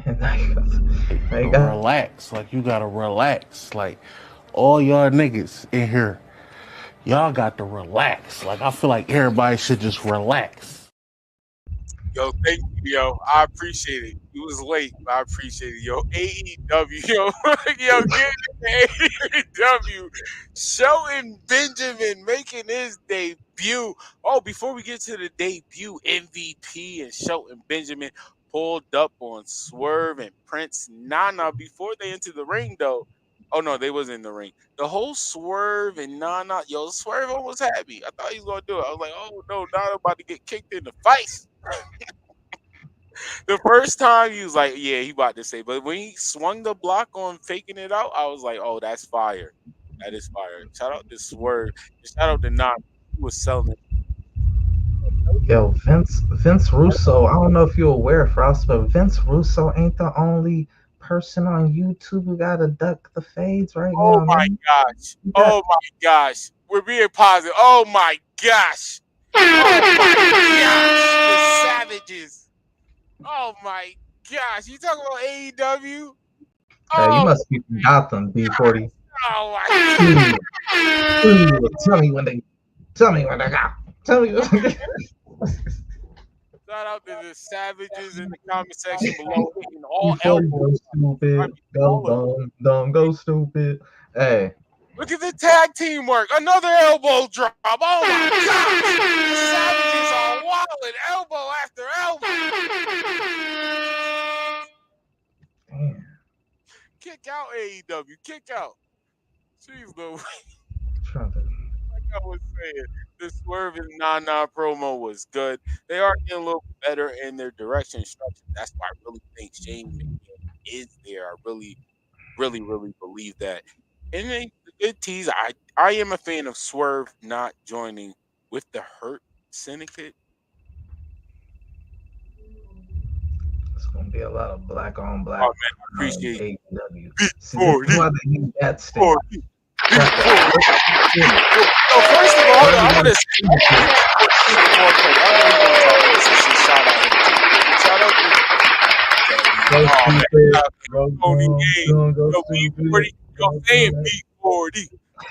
And now you got relax. Like, you gotta relax. Like, all y'all niggas in here, y'all got to relax. Like, I feel like everybody should just relax. Yo, thank you, yo. I appreciate it. It was late, but I appreciate it. Yo, AEW, yo, get AEW. Shelton Benjamin making his debut. Oh, before we get to the debut, MVP and Shelton Benjamin pulled up on Swerve and Prince Nana before they entered the ring, though. Oh, no, they wasn't in the ring. The whole Swerve and Nana, Swerve almost had me. I thought he was going to do it. I was like, oh, no, Nana about to get kicked in the face. The first time he was like, yeah, he about to say, but when he swung the block on faking it out, I was like, oh, that's fire. That is fire. Shout out to Swerve. Shout out to Knox. He was selling it. Yo, Vince Russo. I don't know if you're aware, Frost, but Vince Russo ain't the only person on YouTube who got to duck the fades right Oh now, my man. gosh. Oh my gosh. We're being positive. Oh my gosh. Oh my gosh. The Savages. Oh my gosh. You talking about AEW? You Oh, must be from Gotham, B40. oh my Ooh, tell me when they got. Tell me when they Shout out to the Savages in the comment section below. Hitting all Before you elbows. go stupid, go dumb, go stupid. Hey, Look at the tag team work. Another elbow drop. Oh my gosh. The Savages are wilding elbow after elbow. damn. Kick out AEW. Kick out. Jeez Louise. Trying to Like I was saying, the Swerve and Nana promo was good. They are getting a little better in their direction instruction. That's why I really think Shane McMahon is there. I really believe that. And then the good tease, I am a fan of Swerve not joining with the Hurt Syndicate. It's gonna be a lot of black on black. Oh man, I appreciate AEW. See, this is why they need that stand. So first of all, I'm gonna say even more quick. I know we're gonna talk. This is a shout out. Shout out to Tony Game. B40. Yo, saying B40.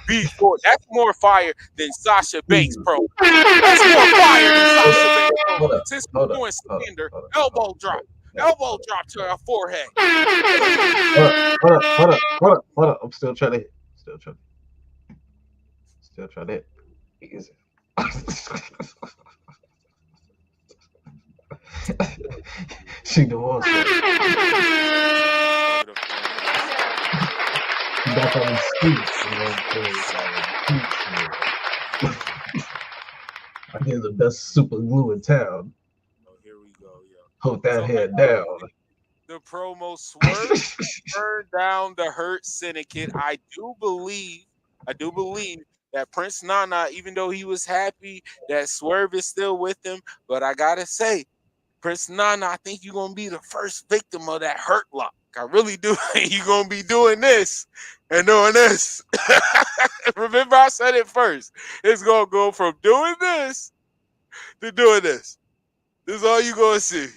B40. That's more fire than Sasha Banks, bro. That's more fire than Sasha Banks, bro. Since we're doing standard, elbow drop. Elbow drop to her forehead. Hold up. I'm still trying to hit. Still trying to hit. Easy. She divorced her. Back on the streets. I get the best super glue in town. Oh, here we go, yo. Hold that head down. The promo Swerve turned down the Hurt Syndicate. I do believe that Prince Nana, even though he was happy that Swerve is still with him, but I gotta say, Prince Nana, I think you're gonna be the first victim of that Hurt Lock. I really do think you're gonna be doing this and doing this. Remember, I said it first. It's gonna go from doing this to doing this. This is all you're gonna see.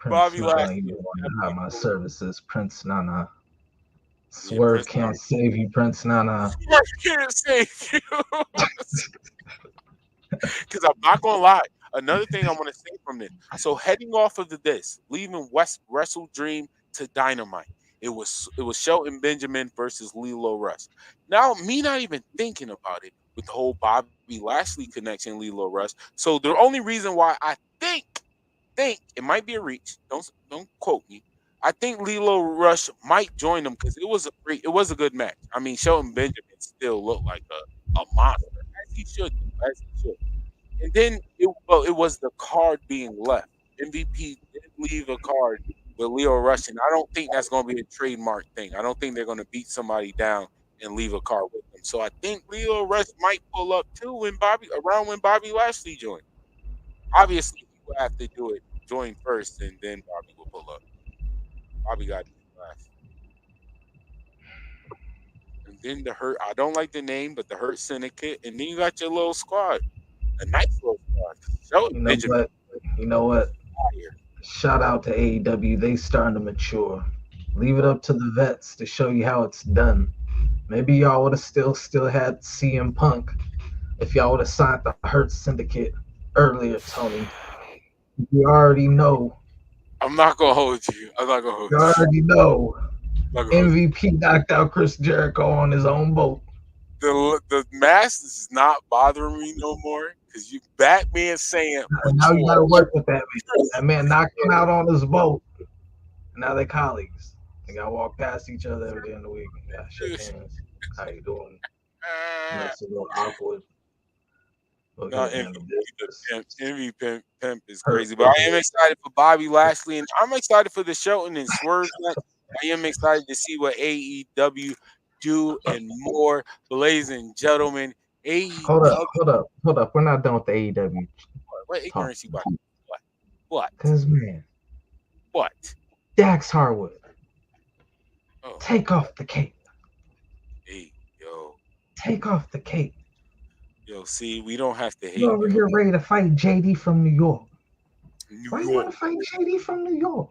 Bobby Lashley. You want to have my services, Prince Nana. Swerve can't save you, Prince Nana. Swerve can't save you. Because I'm not gonna lie. Another thing I want to say from this. So heading off of this, leaving Wrestle Dream to Dynamite. It was Shelton Benjamin versus Lilo Rush. Now, me not even thinking about it with the whole Bobby Lashley connection, Lilo Rush. So the only reason why I think it might be a reach. Don't quote me. I think Lilo Rush might join them because it was a good match. I mean, Shelton Benjamin still looked like a monster, as he should. And then it was the card being left. MVP did leave a card with Leo Rush, and I don't think that's going to be a trademark thing. I don't think they're going to beat somebody down and leave a card with them. So I think Leo Rush might pull up too when Bobby Lashley joined. Obviously, he will have to join first, and then Bobby will pull up. Bobby got it last. And then the Hurt, I don't like the name, but the Hurt Syndicate, and then you got your little squad. A nice little squad. You know what? Shout out to AEW. They starting to mature. Leave it up to the vets to show you how it's done. Maybe y'all would have still had CM Punk if y'all would have signed the Hurt Syndicate earlier, Tony. You already know. I'm not gonna hold you. You already know. MVP knocked out Chris Jericho on his own boat. The mask is not bothering me no more because Batman saying. Now you gotta work with that man. That man knocked him out on his boat. Now they're colleagues. They gotta walk past each other every day in the week. Shake hands. How you doing? That's a little awkward. Look No, at envy man, the the business. pimp is crazy. But I am excited for Bobby Lashley, and I'm excited for the Shelton and Swerve match. I am excited to see what AEW do and more. But ladies and gentlemen, Hold up, AEW. hold up. We're not done with the AEW What talk. ignorance you about? What? Cause man, What? Dax Harwood, Oh, take off the cape. hey, yo. Take off the cape. Yo, see, we don't have to hate. You over here ready to fight JD from New York. Why you want York. to fight JD from New York?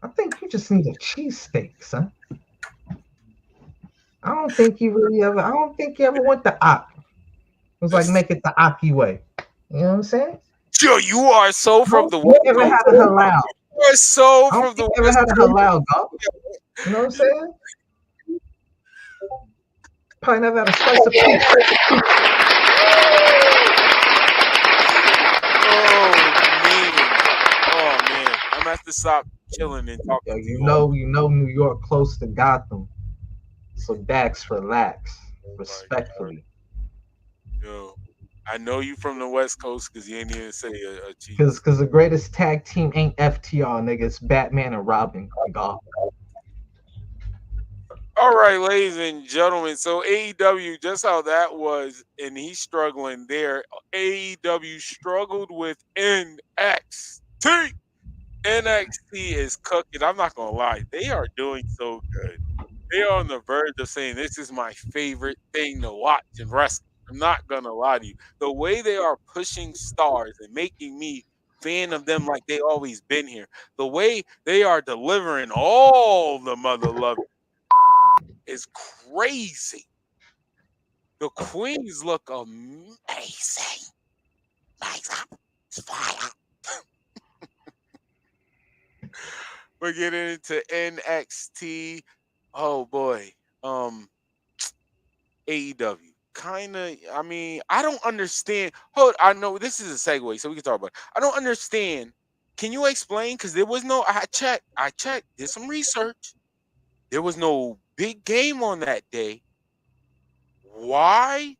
I think you just need a cheesesteak, son. I don't think you ever went to Ak. It was like make it the Aki way. You know what I'm saying? Yo, you are so from the You West ever Coast. had a halal? You are so I don't from the think you ever West had a Coast. halal, dog. You know what I'm saying? Probably never had a slice of pizza. Oh man, I'm gonna have to stop chilling and talking to You you. know New York close to Gotham. So Dax, relax. Respectfully. Yo, I know you from the West Coast because you ain't even say a cheese. Because the greatest tag team ain't FTR, nigga. It's Batman and Robin. Nigga. All right, ladies and gentlemen. So AEW, just how that was, and he's struggling there. AEW struggled with NXT. NXT is cooking. I'm not gonna lie, they are doing so good. They are on the verge of saying this is my favorite thing to watch in wrestling. I'm not gonna lie to you. The way they are pushing stars and making me fan of them like they always been here. The way they are delivering all the mother love is crazy. The queens look amazing. It's fire. We're getting into NXT. Oh boy. AEW. Kinda, I mean, I don't understand. I know this is a segue, so we can talk about it. I don't understand. Can you explain? Because there was no, I checked, did some research. There was no big game on that day. Why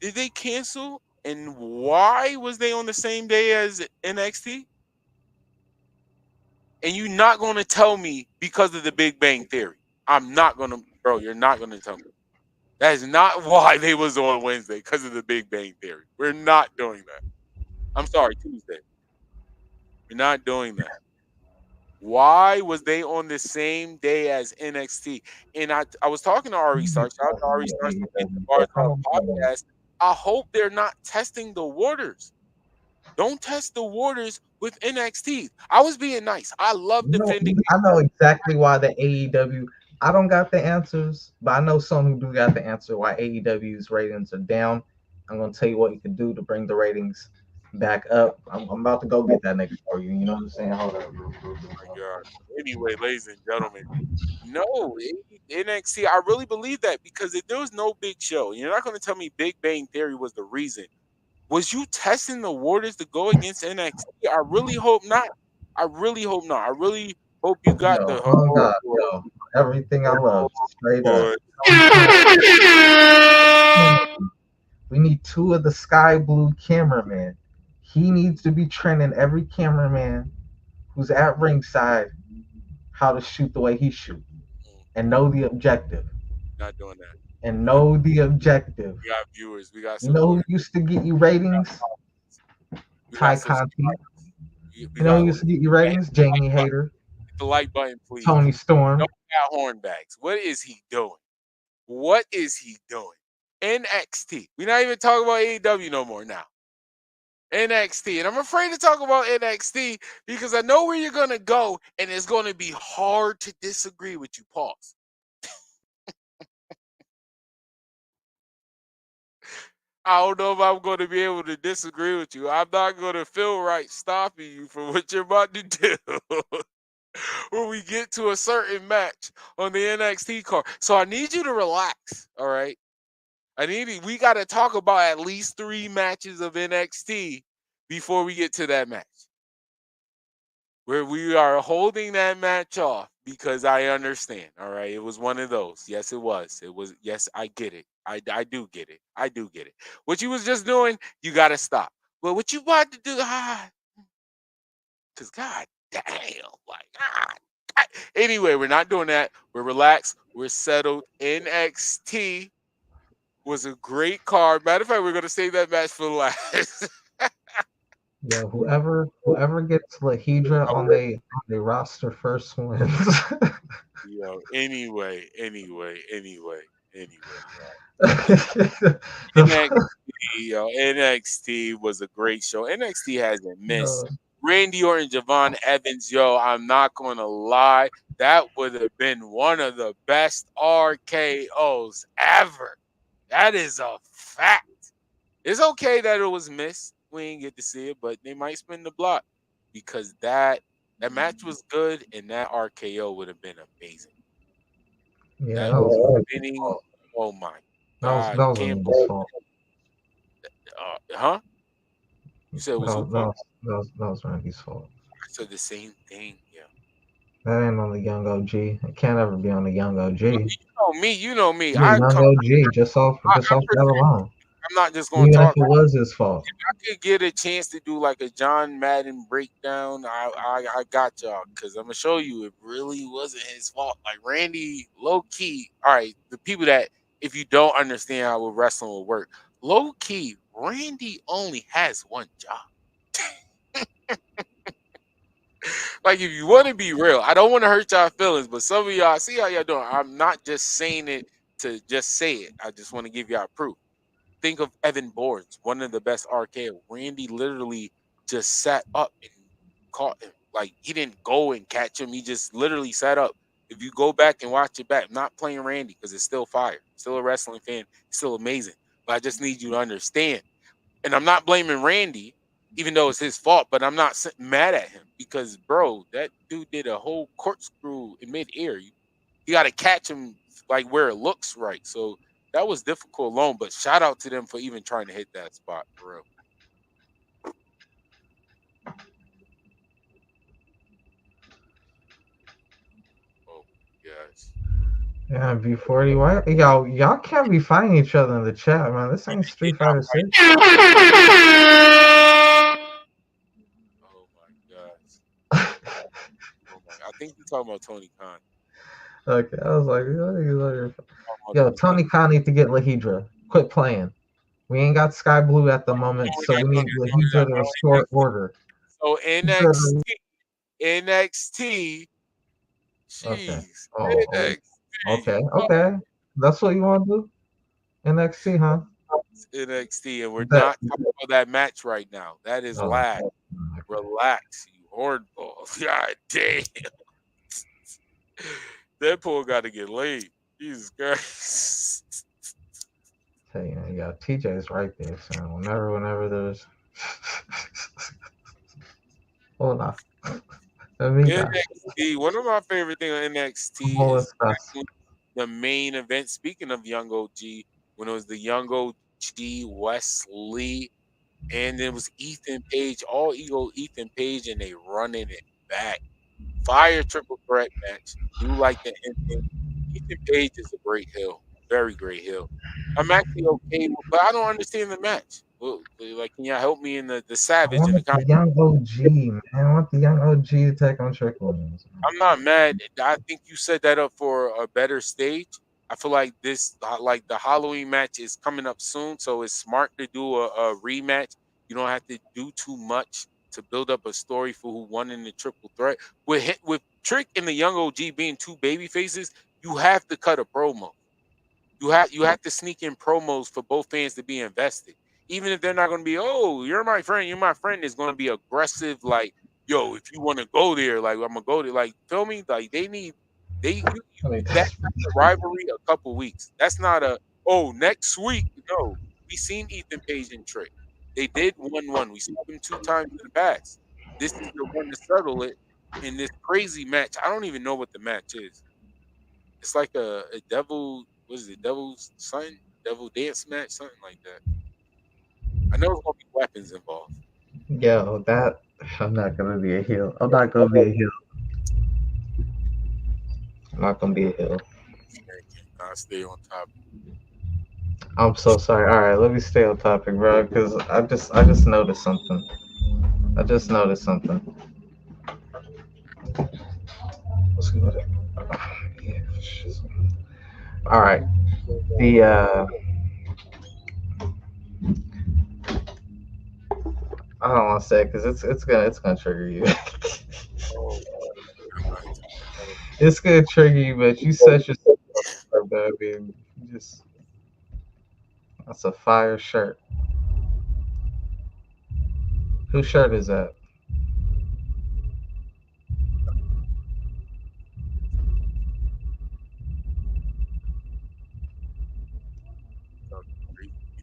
did they cancel? And why was they on the same day as NXT? And you're not going to tell me because of the Big Bang Theory. I'm not going to, bro, you're not going to tell me. That is not why they was on Wednesday, because of the Big Bang Theory. We're not doing that. I'm sorry, Tuesday. We're not doing that. Why was they on the same day as NXT? And I was talking to Ari Starks. Shout out to Ari Starks from the Bars podcast. I hope they're not testing the waters. Don't test the waters with NXT. I was being nice. I love defending. I know exactly why the AEW. I don't got the answers, but I know some who do got the answer why AEW's ratings are down. I'm gonna tell you what you can do to bring the ratings back up. I'm about to go get that nigga for you. You know what I'm saying? Hold up. Oh my God. Anyway, ladies and gentlemen, no, NXT. I really believe that because if there was no big show, you're not going to tell me Big Bang Theory was the reason. Was you testing the waters to go against NXT? I really hope not. I really hope not. I really hope you got the Oh God, yo, everything I love, straight up. We need 2 of the sky blue cameramen. He needs to be training every cameraman who's at ringside how to shoot the way he shoots and know the objective. Not doing that. And know the objective. We got viewers. We got You know who supporters. used to get you ratings? Ty Conti. You know who used to get you ratings? Jamie Hayter. Hit the like button, please. Tony Storm. No got hornbags. What is he doing? What is he doing? NXT. We're not even talking about AEW no more now. NXT. And I'm afraid to talk about NXT because I know where you're going to go and it's going to be hard to disagree with you. Pause. I don't know if I'm going to be able to disagree with you. I'm not going to feel right stopping you from what you're about to do when we get to a certain match on the NXT card. So I need you to relax, all right? We got to talk about at least 3 matches of NXT before we get to that match. where we are holding that match off because I understand. All right, it was one of those. Yes, it was. It was. Yes, I get it. I do get it. I do get it. What you was just doing, you got to stop. But what you about to do, because God damn, like Anyway, we're not doing that. We're relaxed. We're settled. NXT was a great card. Matter of fact, we're gonna save that match for last. Yeah, whoever gets Lahidra on the roster first wins. Anyway. NXT was a great show. NXT hasn't missed. Randy Orton, Javon Evans, I'm not gonna lie, that would have been one of the best RKOs ever. That is a fact. It's okay that it was missed. We didn't get to see it, but they might spin the block because that match was good and that RKO would have been amazing. Yeah, that was spinning. Oh my God! That was Randy's fault. Huh? You said it was that was Randy's fault. I said the same thing. Yeah. That ain't on the young OG. It can't ever be on the young OG. You know me. Young OG, just off that alone. I'm not just going to talk. Even if it was his fault. If I could get a chance to do like a John Madden breakdown, I got y'all because I'm gonna show you it really wasn't his fault. Like Randy, low key. All right, the people that if you don't understand how wrestling will work, low key, Randy only has one job. Like if you want to be real, I don't want to hurt y'all feelings, but some of y'all see how y'all doing. I'm not just saying it to just say it. I just want to give y'all proof. Think of Evan Bourne, one of the best RKO. Randy literally just sat up and caught him. Like he didn't go and catch him. He just literally sat up. If you go back and watch it back, I'm not playing Randy because it's still fire. Still a wrestling fan. Still amazing. But I just need you to understand. And I'm not blaming Randy, even though it's his fault, but I'm not mad at him because, bro, that dude did a whole corkscrew in midair. You got to catch him like where it looks right. So that was difficult alone, but shout out to them for even trying to hit that spot, for real. Oh, yes. Yeah, B40. Why y'all can't be fighting each other in the chat, man. This ain't Street Fighter 6. Oh my gosh. I think you're talking about Tony Khan. Okay, I was like, yo, Tony Khan need to get Lahidra. Quit playing. We ain't got Sky Blue at the moment, so we need Lahidra to restore order. So NXT. Jeez. Okay. That's what you want to do? NXT, huh? NXT, and we're not talking about that match right now. That is lag. Relax, you hardball. God damn. Deadpool got to get laid. Jesus Christ. Tell you, TJ's right there. So whenever there's hold on. NXT, one of my favorite things on NXT is the main event. Speaking of Young OG, when it was the Young OG, Wesley, and it was Ethan Page, all ego Ethan Page, and they running it back. Fire triple threat match. Do like the ending. Ethan Page is a great heel. Very great heel. I'm actually okay with, but I don't understand the match. Well, like, can y'all help me in the Savage? I want the Young OG, man. I want the Young OG to take on Trick Williams. I'm not mad. I think you set that up for a better stage. I feel like this, like the Halloween match is coming up soon, so it's smart to do a rematch. You don't have to do too much to build up a story for who won in the triple threat. With Trick and the Young OG being two baby faces, you have to cut a promo. You have to sneak in promos for both fans to be invested. Even if they're not going to be, oh, you're my friend, is going to be aggressive, like, yo, if you want to go there, like, I'm going to go there. Like, feel me? Like, that's a rivalry a couple weeks. That's not next week. No, we seen Ethan Page and Trick. They did 1-1. We saw them 2 times in the past. This is the one to settle it in this crazy match. I don't even know what the match is. It's like a devil, what is it, devil's son? Devil dance match, something like that. I know there's gonna be weapons involved. Yo, that I'm not gonna be a heel. I'm not gonna be a heel. I'm not gonna be a heel. I'll stay on top. I'm so sorry. All right, let me stay on topic, bro, because I just noticed something. I just noticed something. Let's go there. Yeah. All right. The I don't want to say it because it's gonna trigger you. It's gonna trigger you, but you set yourself up, baby. Just that's a fire shirt. Whose shirt is that?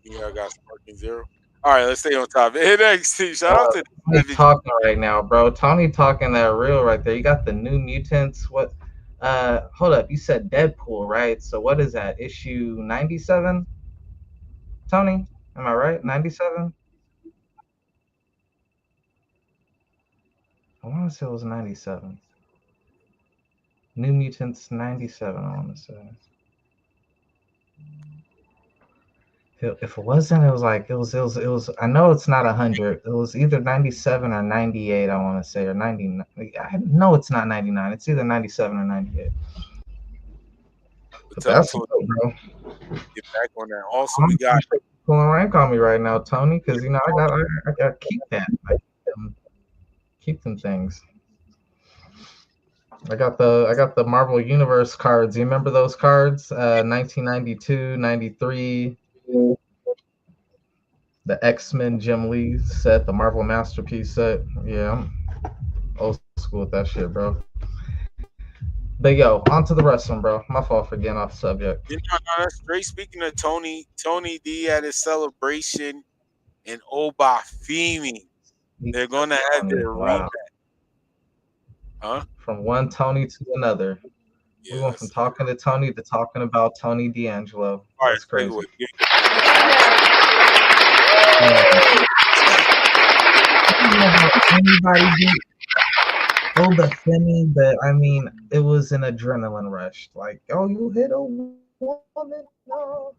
Yeah, I got Sparking Zero. All right, let's stay on top. NXT. Shout out to Tony talking right now, bro. Tony talking that real right there. You got the New Mutants. What? Hold up. You said Deadpool, right? So what is that? Issue 97? Tony, am I right? 97? I want to say it was 97. New Mutants 97. I want to say. If it wasn't, it was like it was. I know it's not 100. It was either 97 or 98. I want to say, or 99. I know it's not 99. It's either 97 or 98. But that's cool, bro. Get back on that. Also, we got pulling rank on me right now, Tony, because you know I got to keep that. Keep them things. I got the Marvel Universe cards. You remember those cards? 1992, 93. The X-Men Jim Lee set, the Marvel Masterpiece set. Yeah, I'm old school with that shit, bro. But yo, on to the wrestling, bro. My fault for getting off subject. You know, that's great. Speaking of Tony D at his celebration in Obafemi. They're going to have their rematch. Huh? From one Tony to another. We went from talking to Tony to talking about Tony D'Angelo. All That's right, crazy. Anybody beat Obafemi, but I mean, it was an adrenaline rush. Like, oh, you hit a woman? No.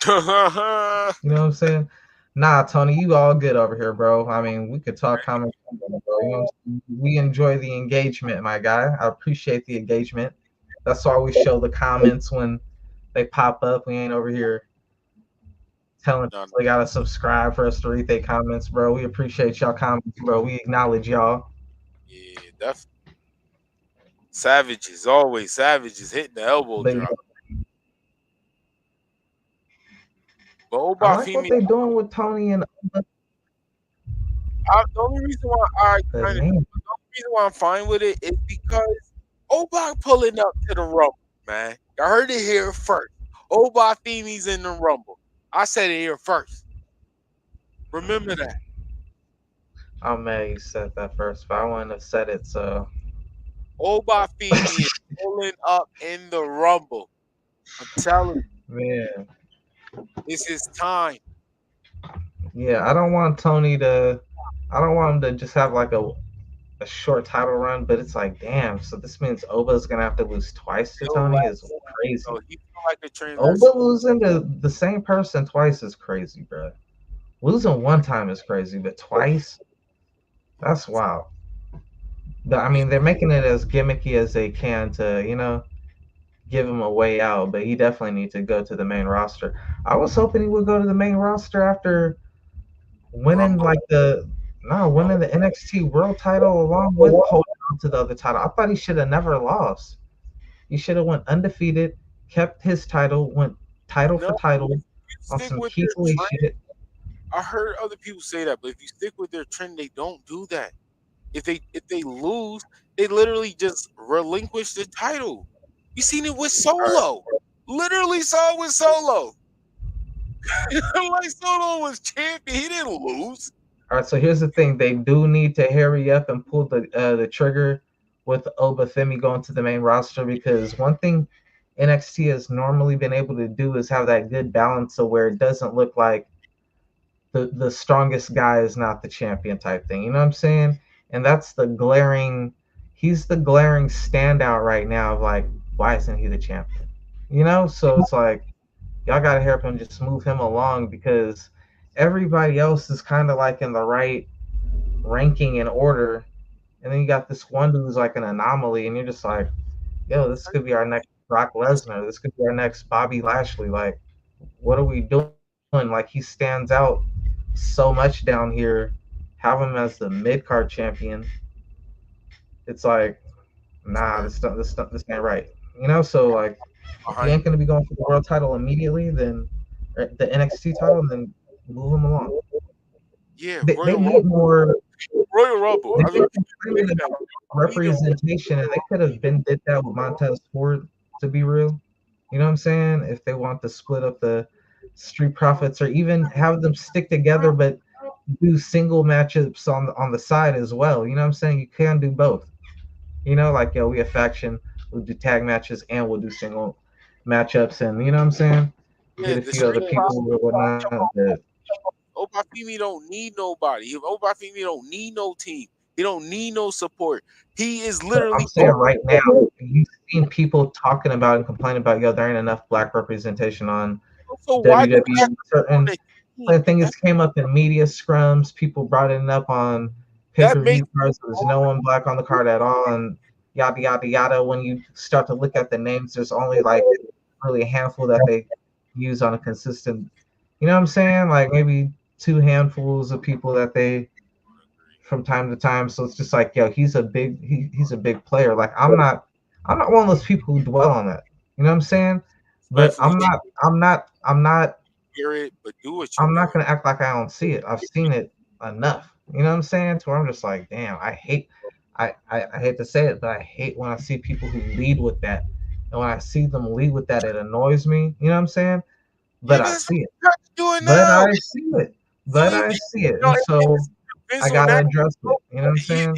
You know what I'm saying? Nah, Tony, you all good over here, bro. I mean, we could talk comments, bro. You know, we enjoy the engagement, my guy. I appreciate the engagement. That's why we show the comments when they pop up. We ain't over here telling people they gotta subscribe for us to read their comments, bro. We appreciate y'all comments, bro. We acknowledge y'all. Yeah, definitely. Savages, always savages hitting the elbow drop. But I like what they're doing with Tony and the only reason why I'm fine with it is because Obak pulling up to the Rumble, man. I heard it here first. Obafemi's in the Rumble. I said it here first. Remember that. I'm mad you said that first, but I wouldn't have said it, so. Obafemi is pulling up in the Rumble. I'm telling you. Man. It's his time. Yeah, I don't want him to just have like a short title run, but it's like, damn, so this means Oba's gonna have to lose twice to Tony is crazy. So he feel like a transition. Oba losing to the same person twice is crazy, bro. Losing one time is crazy, but twice? That's wild. But I mean, they're making it as gimmicky as they can to, you know, give him a way out, but he definitely needs to go to the main roster. I was hoping he would go to the main roster after winning the NXT World Title along with holding on to the other title. I thought he should have never lost. He should have went undefeated, kept his title, went title for title on some people shit. I heard other people say that, but if you stick with their trend, they don't do that. If they lose, they literally just relinquish the title. You seen it with Solo. Literally saw it with Solo. Like Solo was champion. He didn't lose. All right, so here's the thing. They do need to hurry up and pull the trigger with Obafemi going to the main roster, because one thing NXT has normally been able to do is have that good balance of where it doesn't look like the strongest guy is not the champion type thing. You know what I'm saying? And that's the glaring. He's the glaring standout right now of like, why isn't he the champion? You know, so it's like y'all gotta help him, just move him along because everybody else is kind of like in the right ranking and order, and then you got this one who's like an anomaly, and you're just like, yo, this could be our next Brock Lesnar, this could be our next Bobby Lashley. Like, what are we doing? Like, he stands out so much down here. Have him as the mid card champion. It's like, nah, this ain't right. You know, so like, if he ain't gonna be going for the world title immediately, then the NXT title, then move him along. Yeah, they need more Royal Rumble. I mean, representation, and they could have did that with Montez Ford, to be real. You know what I'm saying? If they want to split up the Street Profits, or even have them stick together, but do single matchups on the side as well. You know what I'm saying? You can do both. You know, like, yo, we have faction, we'll do tag matches, and we'll do single matchups, and you know what I'm saying? Get a few other people or whatnot. Obafemi don't need nobody. Obafemi don't need no team. He don't need no support. He is literally. I'm saying right now, you've seen people talking about and complaining about, yo, there ain't enough black representation on WWE. Certain things came up in media scrums. People brought it up on pay-per-view cards. There's no one black on the card at all, and yada yada yada. When you start to look at the names, there's only like really a handful that they use on a consistent. You know what I'm saying? Like maybe 2 handfuls of people that they from time to time. So it's just like, yo, he's a big player. Like I'm not one of those people who dwell on that. You know what I'm saying? But I'm not hear it, but do it. I'm not gonna act like I don't see it. I've seen it enough. You know what I'm saying? To where I'm just like, damn, I hate to say it, but I hate when I see people who lead with that. And when I see them lead with that, it annoys me. You know what I'm saying? But I see it. I see it. And so I gotta address it. You know what I'm saying?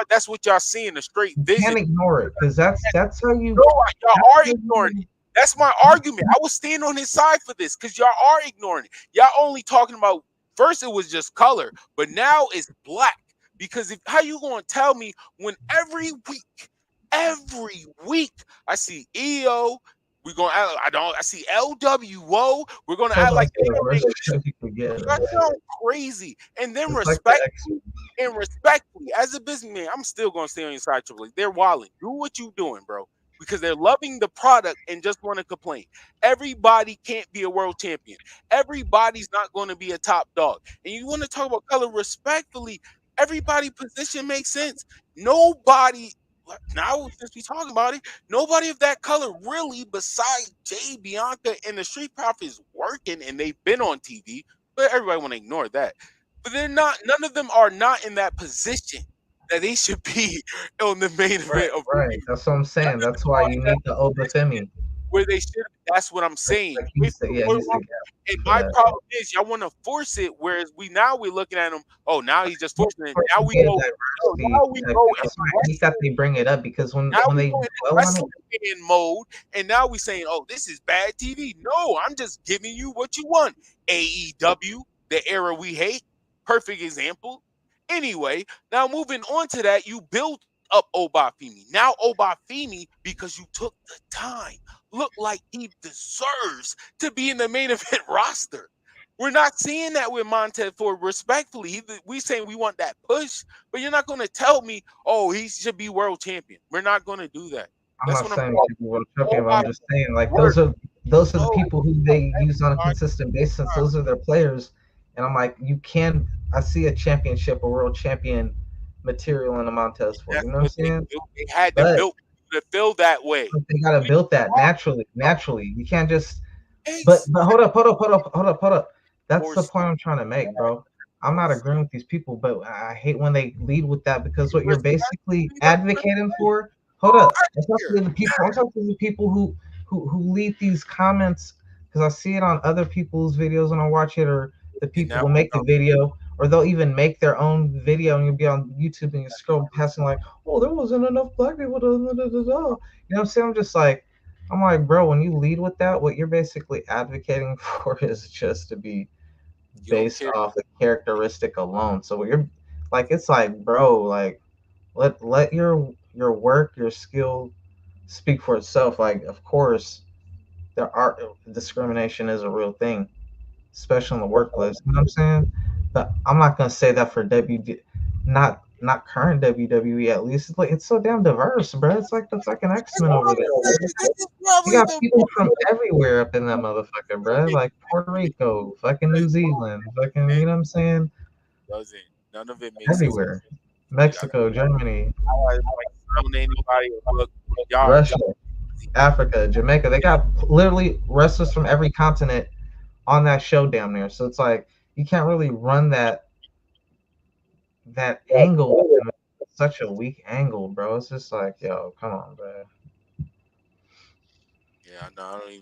That's what y'all see in the straight vision. You can't ignore it, because that's how you. No, y'all are ignoring it. That's my argument. I was staying on his side for this because y'all are ignoring it. Y'all only talking about, first it was just color, but now it's black. Because how you gonna tell me when every week I see EO, we're gonna I see LW, whoa, we're gonna act like that's so crazy. And then respectfully, as a businessman, I'm still gonna stay on your side, Triple H. They're wilding. Do what you doing, bro. Because they're loving the product and just want to complain. Everybody can't be a world champion. Everybody's not going to be a top dog. And you want to talk about color respectfully, everybody's position makes sense. Nobody, now since we talking about it, nobody of that color really, besides Jay, Bianca, and the Street Profits working, and they've been on TV, but everybody want to ignore that. But they're not, none of them are not in that position that they should be on the main event. Right, that's what I'm saying. That's why you need the Obafemi. Where they should. That's what I'm saying. And my problem is y'all want to force it, whereas we're looking at him. Oh, now he's just forcing it. Now we go. He's got to bring it up, because when they go in mode, and now we saying, oh, this is bad TV. No, I'm just giving you what you want. AEW, the era we hate, perfect example. Anyway, now moving on to that, you built up Obafemi. Now Obafemi, because you took the time, look like he deserves to be in the main event roster. We're not seeing that with Montez Ford. Respectfully, we saying we want that push, but you're not going to tell me, oh, he should be world champion. We're not going to do that. I'm not saying what I'm talking about. I'm just saying, like, those are the people who they use on a consistent basis. Those are their players. And I'm like, I see a championship, a world champion material in a Montez Ford. You know what I'm saying? They had to fill that way. They got to build that naturally. You can't just. But hold up. That's the point I'm trying to make, bro. I'm not agreeing with these people, but I hate when they lead with that, because what you're basically advocating for. Hold up. I'm talking to the people who lead these comments, because I see it on other people's videos when I watch it, or the people will make the video, or they'll even make their own video, and you'll be on YouTube and you scroll past and like, oh, there wasn't enough black people. You know what I'm saying? I'm like, bro, when you lead with that, what you're basically advocating for is just to be based off the characteristic alone. So you're like, it's like, bro, like let your work, your skill speak for itself. Like, of course, there are discrimination is a real thing, especially in the workplace. You know what I'm saying? But I'm not gonna say that for not current WWE at least. It's like it's so damn diverse, bro. It's like the fucking X-Men over there. You got people from everywhere up in that motherfucker, bro. Like Puerto Rico, fucking New Zealand, fucking, you know what I'm saying? Doesn't none of it makes Everywhere. Mexico, Germany, y'all, Russia, Africa, Jamaica. They got literally wrestlers from every continent on that show damn near. So it's like you can't really run that angle. It's such a weak angle, bro. It's just like, yo, come on, bro. Yeah, no, I don't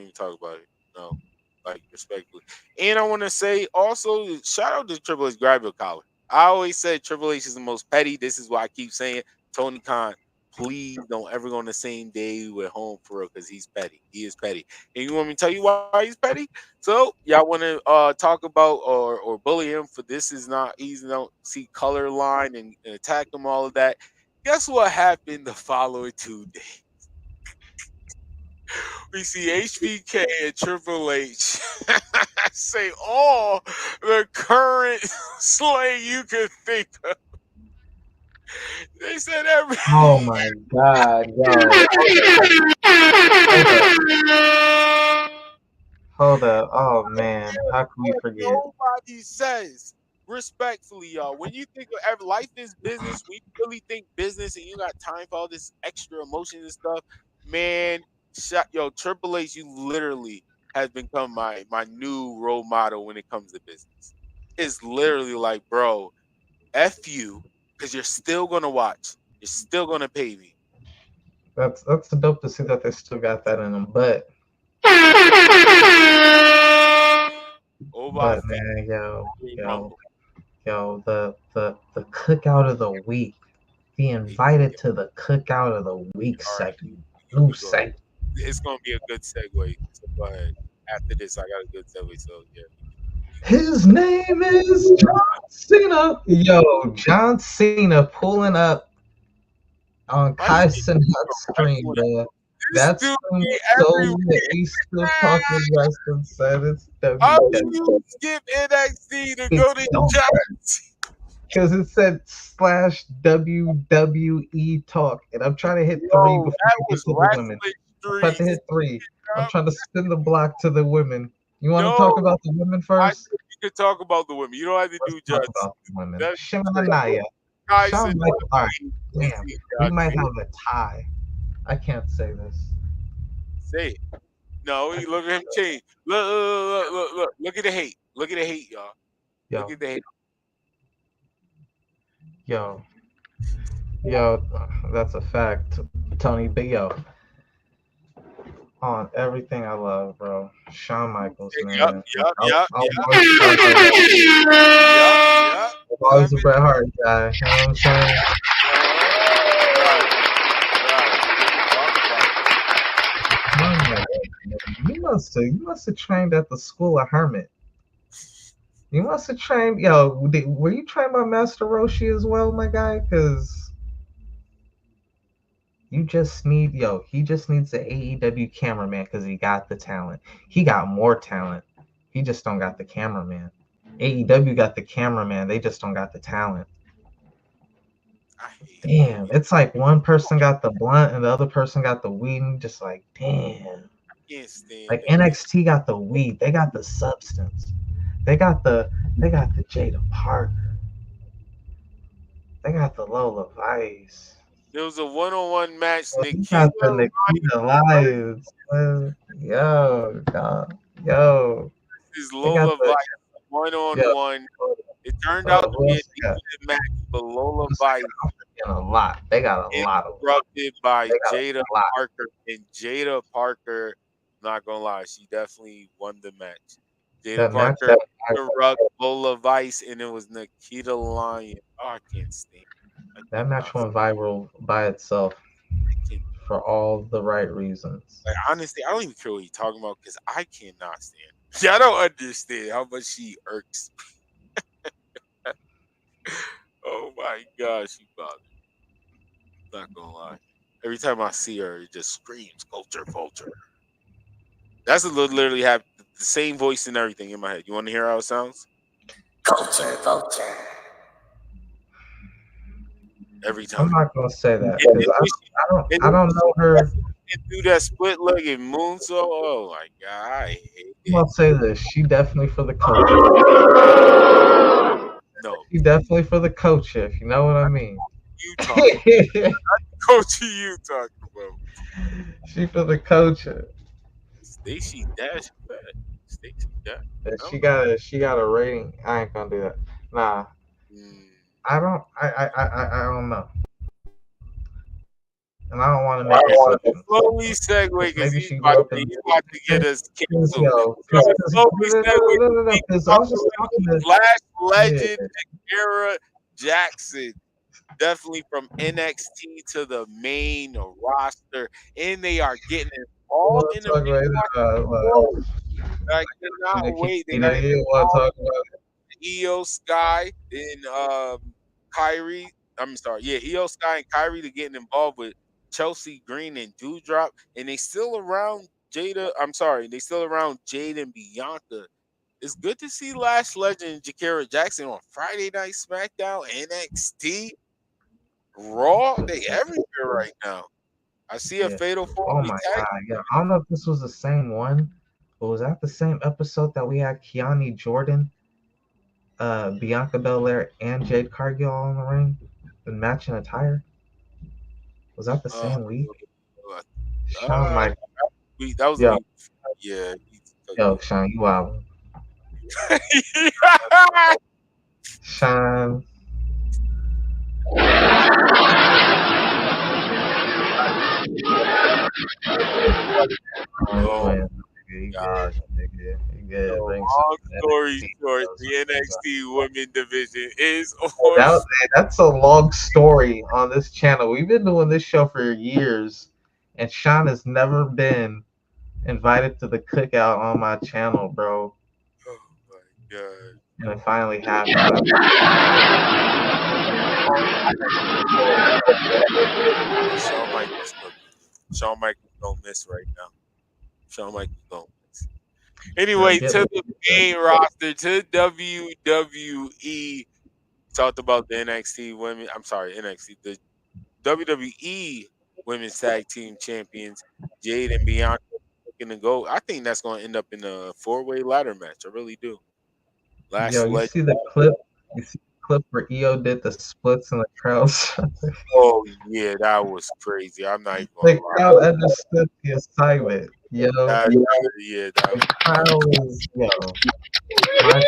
even talk about it. No, like respectfully. And I want to say also, shout out to Triple H, grab your collar. I always said Triple H is the most petty. This is why I keep saying Tony Khan, please don't ever go on the same day with home for real, because he's petty. He is petty. And you want me to tell you why he's petty? So y'all want to talk about or bully him for this is not easy. Don't see color line and attack him, all of that. Guess what happened the following 2 days? We see HBK and Triple H say all the current slang you could think of. They said every. Oh my god, yo. Hold up. Oh man, how can we forget? Nobody says respectfully, y'all. When you think of life is business, we really think business, and you got time for all this extra emotion and stuff, man. Yo, Triple H, you literally has become my new role model when it comes to business. It's literally like, bro, F you, because you're still gonna watch. You're still gonna pay me. That's dope to see that they still got that in them, but man, yo, the cookout of the week, be invited to the cookout of the week segment, new segment. It's gonna be a good segue. So go ahead. After this, I got a good segue. So yeah. His name is John Cena. Yo, John Cena pulling up on Kyson Hut's screen, bro. That's so lit. He's still talking wrestling, son. It's WWE. Skip NXT to go to John. Because it said /WWE Talk, and I'm trying to hit 3 before we get to the women. I'm about to hit 3. I'm trying to spin the block to the women. You want to talk about the women first? You can talk about the women. You don't have to do just about the women. Shimanaya. Shawn Michaels. All right. Damn. We might have a tie. I can't say this. Say it. No, look at him change. Look. Look at the hate. Look at the hate, y'all. Look at the hate. Yo, that's a fact, Tony. But yo, on everything I love, bro. Shawn Michaels, man. Yep. I'm always a Bret Hart guy. You know what I'm saying? You must have trained at the School of Hermit. You must have trained, were you trained by Master Roshi as well, my guy? Because he just needs the AEW cameraman because he got the talent. He got more talent. He just don't got the cameraman. AEW got the cameraman. They just don't got the talent. Damn, it's like one person got the blunt and the other person got the weed, and just like, damn. Like NXT got the weed. They got the substance. They got the Jada Parker. They got the Lola Vice. There was a one-on-one match. Nikita Lyons. Yo. This is Lola Vice one-on-one. It turned out to be a decent match, but Lola Vice a lot. They got a lot of interrupted by Jada Parker, and Jada Parker, not gonna lie, she definitely won the match. Jada Parker interrupted Lola Vice, and it was Nikita Lyons. Oh, I can't stand it. That match went viral by itself for all the right reasons. Like honestly, I don't even care what you're talking about because I cannot stand Y'all don't understand how much she irks me. Oh my gosh, she bothers me. Not gonna lie. Every time I see her, it just screams culture, vulture. That's literally have the same voice and everything in my head. You want to hear how it sounds? Culture, vulture. Every time. I'm not gonna say that Yeah, because I don't know her. Do that split legged moonsault. Oh my god, I hate it. I'll say this: she definitely for the culture. No, she definitely for the culture. If you know what I mean. You talking? Culture you talking about? She for the culture. Stacey Dash, Stacey Dash. She got a rating. I ain't gonna do that. Nah. I don't know. And I don't want to make it slowly segue because he's about to get us canceled. No, because I was just talking to Last Legend Era Jackson, definitely from NXT to the main roster, and they are getting involved in the I cannot wait. They got Io Sky and Kyrie. I'm sorry, Io Sky and Kyrie to getting involved with Chelsea Green and Dewdrop, and they still around Jada. I'm sorry, they still around Jade and Bianca. It's good to see Last Legend and Jakara Jackson on Friday Night SmackDown, NXT, Raw. They everywhere right now. I see a Fatal 4. Oh my god! Yeah, I don't know if this was the same one, but was that the same episode that we had Kiani Jordan, Bianca Belair, and Jade Cargill all in the ring in matching attire? Was that the same week? Shawn Michaels. That was yo, week. Yeah. Yo, Sean, you out. Sean. Oh, gosh. Long story short, the NXT women division is on. That's a long story on this channel. We've been doing this show for years, and Sean has never been invited to the cookout on my channel, bro. Oh my god. And it finally happened. Shawn Michaels don't miss right now. Shawn Michaels don't miss. Anyway, to the main roster, to WWE. Talked about the NXT women. I'm sorry, NXT. The WWE Women's Tag Team Champions, Jade and Bianca, looking to go. I think that's going to end up in a 4-way ladder match. I really do. You see the clip? You see the clip where EO did the splits in the crowd? Oh yeah, that was crazy. I'm not even the crowd understood the assignment. Yo, that was my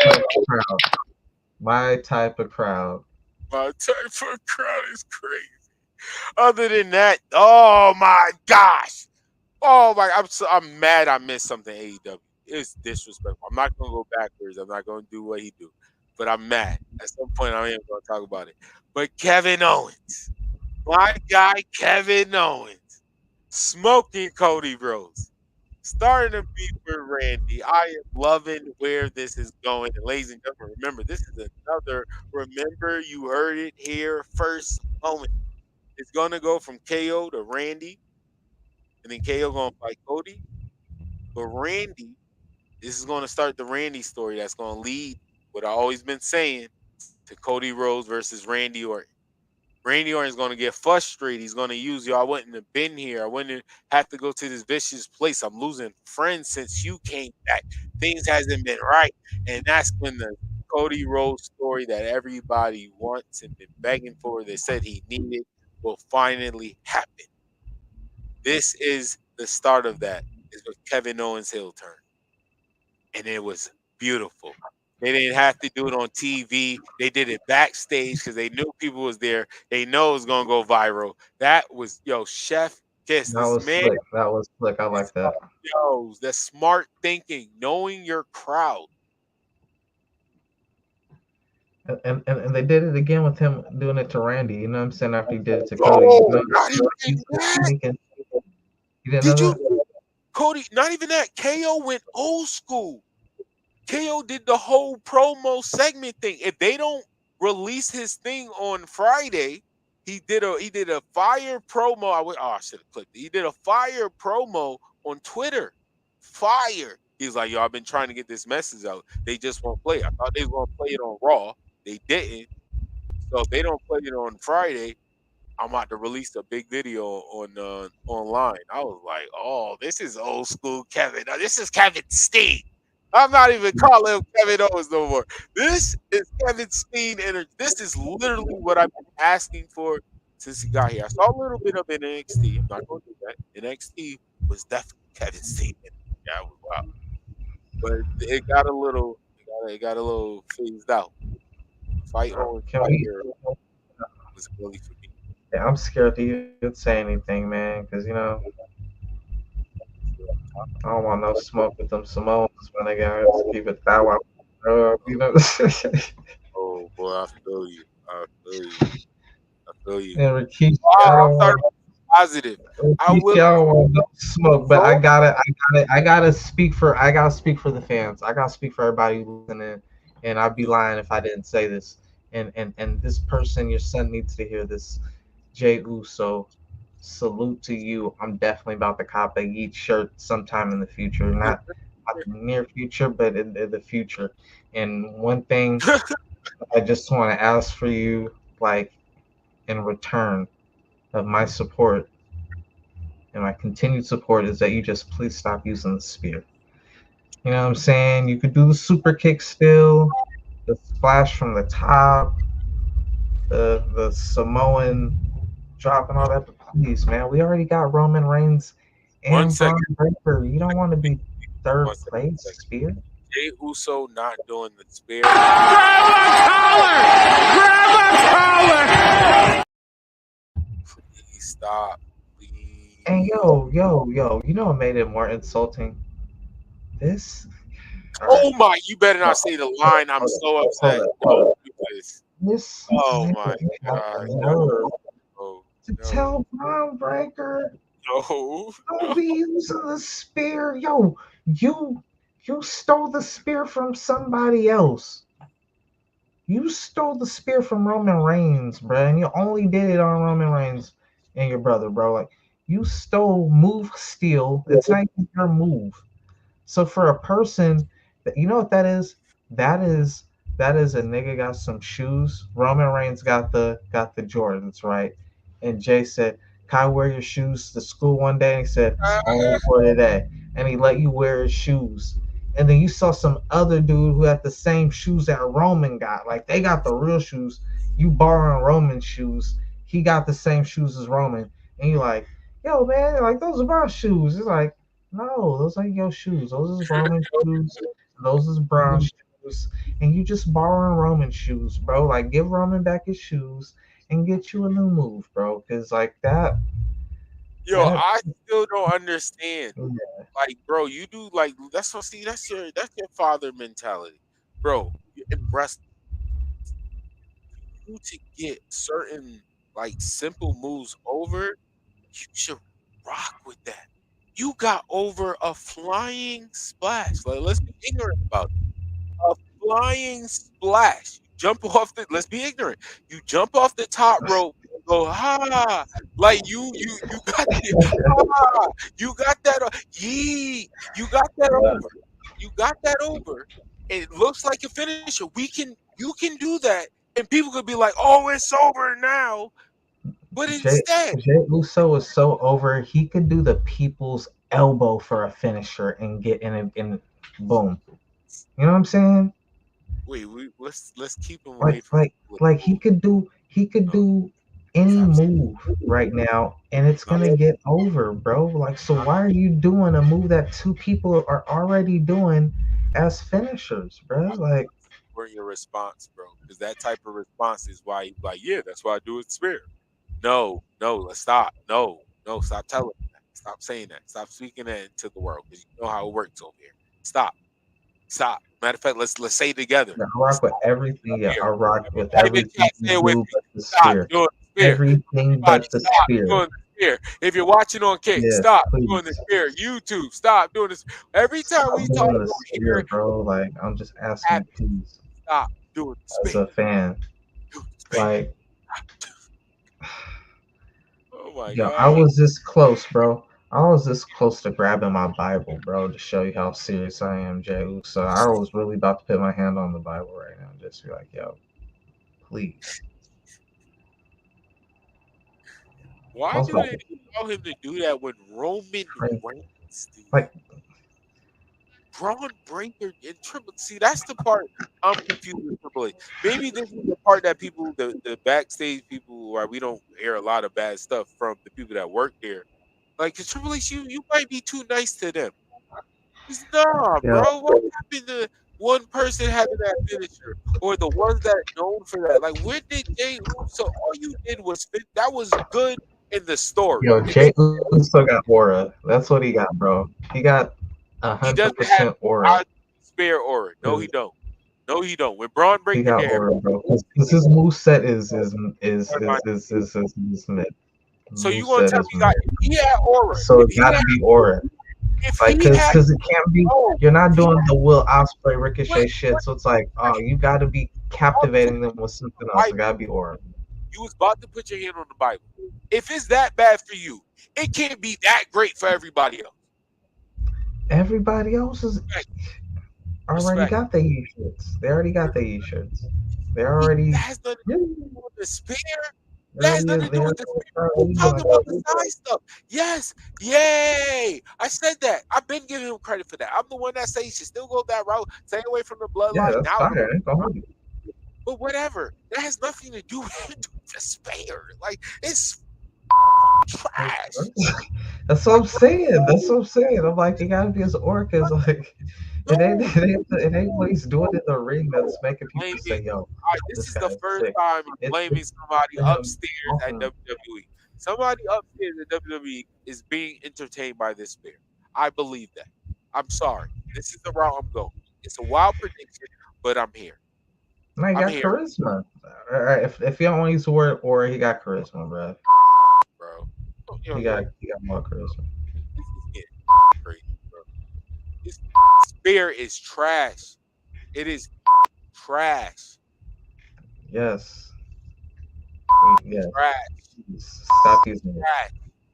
type of crowd. My type of crowd. My type of crowd is crazy. Other than that, oh my gosh. Oh my, I'm mad I missed something AEW. It's disrespectful. I'm not gonna go backwards. I'm not gonna do what he do. But I'm mad. At some point I am gonna talk about it. But Kevin Owens. My guy Kevin Owens. Smoking Cody Rhodes. Starting to beef with Randy. I am loving where this is going. And ladies and gentlemen, remember, this is another remember you heard it here first moment. It's going to go from KO to Randy. And then KO going to fight Cody. But Randy, this is going to start the Randy story that's going to lead what I've always been saying to Cody Rhodes versus Randy Orton. Randy Orton's going to get frustrated. He's going to use you. I wouldn't have been here. I wouldn't have to go to this vicious place. I'm losing friends since you came back. Things hasn't been right. And that's when the Cody Rhodes story that everybody wants and been begging for, they said he needed, will finally happen. This is the start of that. Is with Kevin Owens' heel turn. And it was beautiful. They didn't have to do it on TV. They did it backstage because they knew people was there. They know it was going to go viral. That was, chef kiss. That was slick. That was slick. I like that. The smart thinking, knowing your crowd. And they did it again with him doing it to Randy. You know what I'm saying? After he did it to Cody. Did you? Cody, not even that. KO went old school. KO did the whole promo segment thing. If they don't release his thing on Friday, he did a fire promo. I should have clicked it. He did a fire promo on Twitter. Fire. He's like, yo, I've been trying to get this message out. They just won't play. I thought they were gonna play it on Raw. They didn't. So if they don't play it on Friday, I'm about to release a big video on online. I was like, oh, this is old school Kevin. Now, this is Kevin Steen. I'm not even calling him Kevin Owens no more. This is Kevin Steen energy. This is literally what I've been asking for since he got here. I saw a little bit of it in NXT. I'm not going to do that. NXT was definitely Kevin Steen. Yeah, it was wild. But it got a little phased out. Fight Owens here was really for me. Yeah, I'm scared to even say anything, man, because, you know, I don't want no smoke with them Samoans when they got to keep it that way. You know? Oh, boy, I feel you. And Rikishi, positive. I don't want no smoke, but I gotta speak for the fans. I gotta speak for everybody listening, and I'd be lying if I didn't say this. And this person, your son needs to hear this. Jay Uso, salute to you. I'm definitely about to cop a Yeet shirt sometime in the future. Not the near future, but in the future. And one thing I just want to ask for you, like, in return of my support and my continued support, is that you just please stop using the spear. You know what I'm saying? You could do the super kick still, the splash from the top, the Samoan drop and all that, but please, man, we already got Roman Reigns and Braun Breaker. You don't want to be third place spear. Jay Uso not doing the spear. Please stop. Please. And yo, you know what made it more insulting? This. Oh my! You better not say the line. I'm so upset. Don't do this. Oh my God! No. To tell Braun Breaker, don't be using the spear. Yo, you stole the spear from somebody else. You stole the spear from Roman Reigns, bro, and you only did it on Roman Reigns and your brother, bro. Like, you stole move steal. It's not even your move. So for a person that, you know what that is? That is a nigga got some shoes. Roman Reigns got the Jordans, right? And Jay said, "Can I wear your shoes to school one day?" And he said, "Only for today." And he let you wear his shoes. And then you saw some other dude who had the same shoes that Roman got. Like, they got the real shoes. You borrowing Roman's shoes. He got the same shoes as Roman. And you're like, yo, man, like, those are my shoes. It's like, no, those ain't your shoes. Those is Roman's shoes. Those is Braun's shoes. And you just borrowing Roman's shoes, bro. Like, give Roman back his shoes and get you a new move, bro. Because, like, that. Yo, I still don't understand. Yeah. Like, bro, you do, like, that's your father mentality. Bro, in wrestling, you to get certain, like, simple moves over, you should rock with that. You got over a flying splash. Like, let's be ignorant about it. A flying splash. Jump off the. Let's be ignorant. You jump off the top rope and go ha, like you got you got that. Yee, you got that over. You got that over. It looks like a finisher. You can do that, and people could be like, "Oh, it's over now." But instead, Jay Uso is so over. He could do the people's elbow for a finisher and get in and boom. You know what I'm saying? Wait, let's keep him away from like he could do any move right now and it's gonna get over, bro. Like, so why are you doing a move that two people are already doing as finishers, bro? Like, for your response, bro, because that type of response is why you like, yeah, that's why I do it spirit. No, let's stop. No, stop telling me that. Stop saying that. Stop speaking that into the world because you know how it works over here. Stop. Matter of fact, let's say it together. I rock with everything. Yeah, I rock with everything but the spear. Everything but the spear. spear. If you're watching on Kick, Yes, stop please. doing the spear. YouTube, stop doing this. Every time Stop we doing talk the over spear, here, bro. Like, I'm just asking you, please, stop doing the as spear. a fan. Like, Oh my yo, I god. was this close, bro. I was this close to grabbing my Bible, bro, to show you how serious I am, Jey Uso. I was really about to put my hand on the Bible right now, just be like, yo, please. Why do they allow him to do that with Roman Reigns? Dude? Like, Braun Breaker and Triple. See, that's the part I'm confused with Triple H. Maybe this is the part that people, the backstage people, where we don't hear a lot of bad stuff from the people that work there. Like, cause Triple H, you might be too nice to them. Just, nah, Yeah. bro. What happened to one person having that finisher, or the ones that known for that? Like, when did Jey Uso? All you did was that was good in the story. Yo, Jey Uso got aura. That's what he got, bro. He got He doesn't 100% have aura. spare aura. No, he don't. No, he don't. When Braun He breaks got the aura, bro. Because his moveset is mid. So you gonna tell me he had aura? So it gotta be aura. Like, cause it can't be. You're not doing the Will Ospreay Ricochet shit. So it's like, oh, you gotta be captivating them with something else. It gotta be aura. You was about to put your hand on the Bible. If it's that bad for you, it can't be that great for everybody else. Everybody else is already got their E-shirts. They already got their E-shirts. They're already. That has nothing to do with the spear. That has nothing to do with the spear. I'm talking about the side stuff. Yes. Yay. I said that. I've been giving him credit for that. I'm the one that says he should still go that route. Stay away from the bloodline. Yeah, that's fire. But whatever. That has nothing to do with the spear. Like, it's trash. That's what I'm saying. I'm like, you gotta be as orcas. Like, it ain't what he's doing in the ring that's making people say, yo. This is the first time I'm blaming somebody upstairs at WWE. Somebody upstairs at WWE is being entertained by this spear. I believe that. I'm sorry. This is the route I'm going. It's a wild prediction, but I'm here. No, he got charisma. If you don't want to use the word or he got charisma, bro. He got more charisma. This is getting crazy, bro. This spear is trash. It is trash. Yes. Yes. Trash. Stop using it.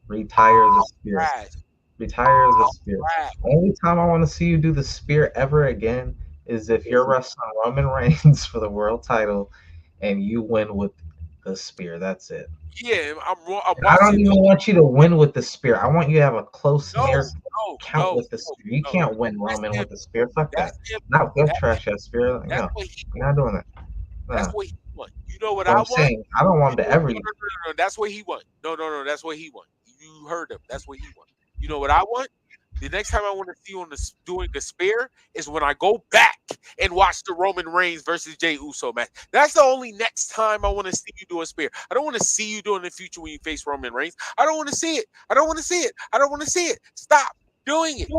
Retire the spear. Trash. Retire the spear. Only time I want to see you do the spear ever again is if you're wrestling Roman Reigns for the world title and you win with the spear. That's it. Yeah, I don't even want you to win with the spear. I want you to have a close near count with the spear. You can't win Roman with the spear. Fuck that. Not with trash ass spear. Like, no, you're not doing that. That's what he won. You know what I want? Saying, I don't want him to ever. No, that's what he won. No, that's what he won. You heard him. That's what he won. You know what I want? The next time I want to see you on doing the spear is when I go back and watch the Roman Reigns versus Jey Uso match. That's the only next time I want to see you do a spear. I don't want to see you do it in the future when you face Roman Reigns. I don't want to see it. I don't want to see it. I don't want to see it. Stop doing it.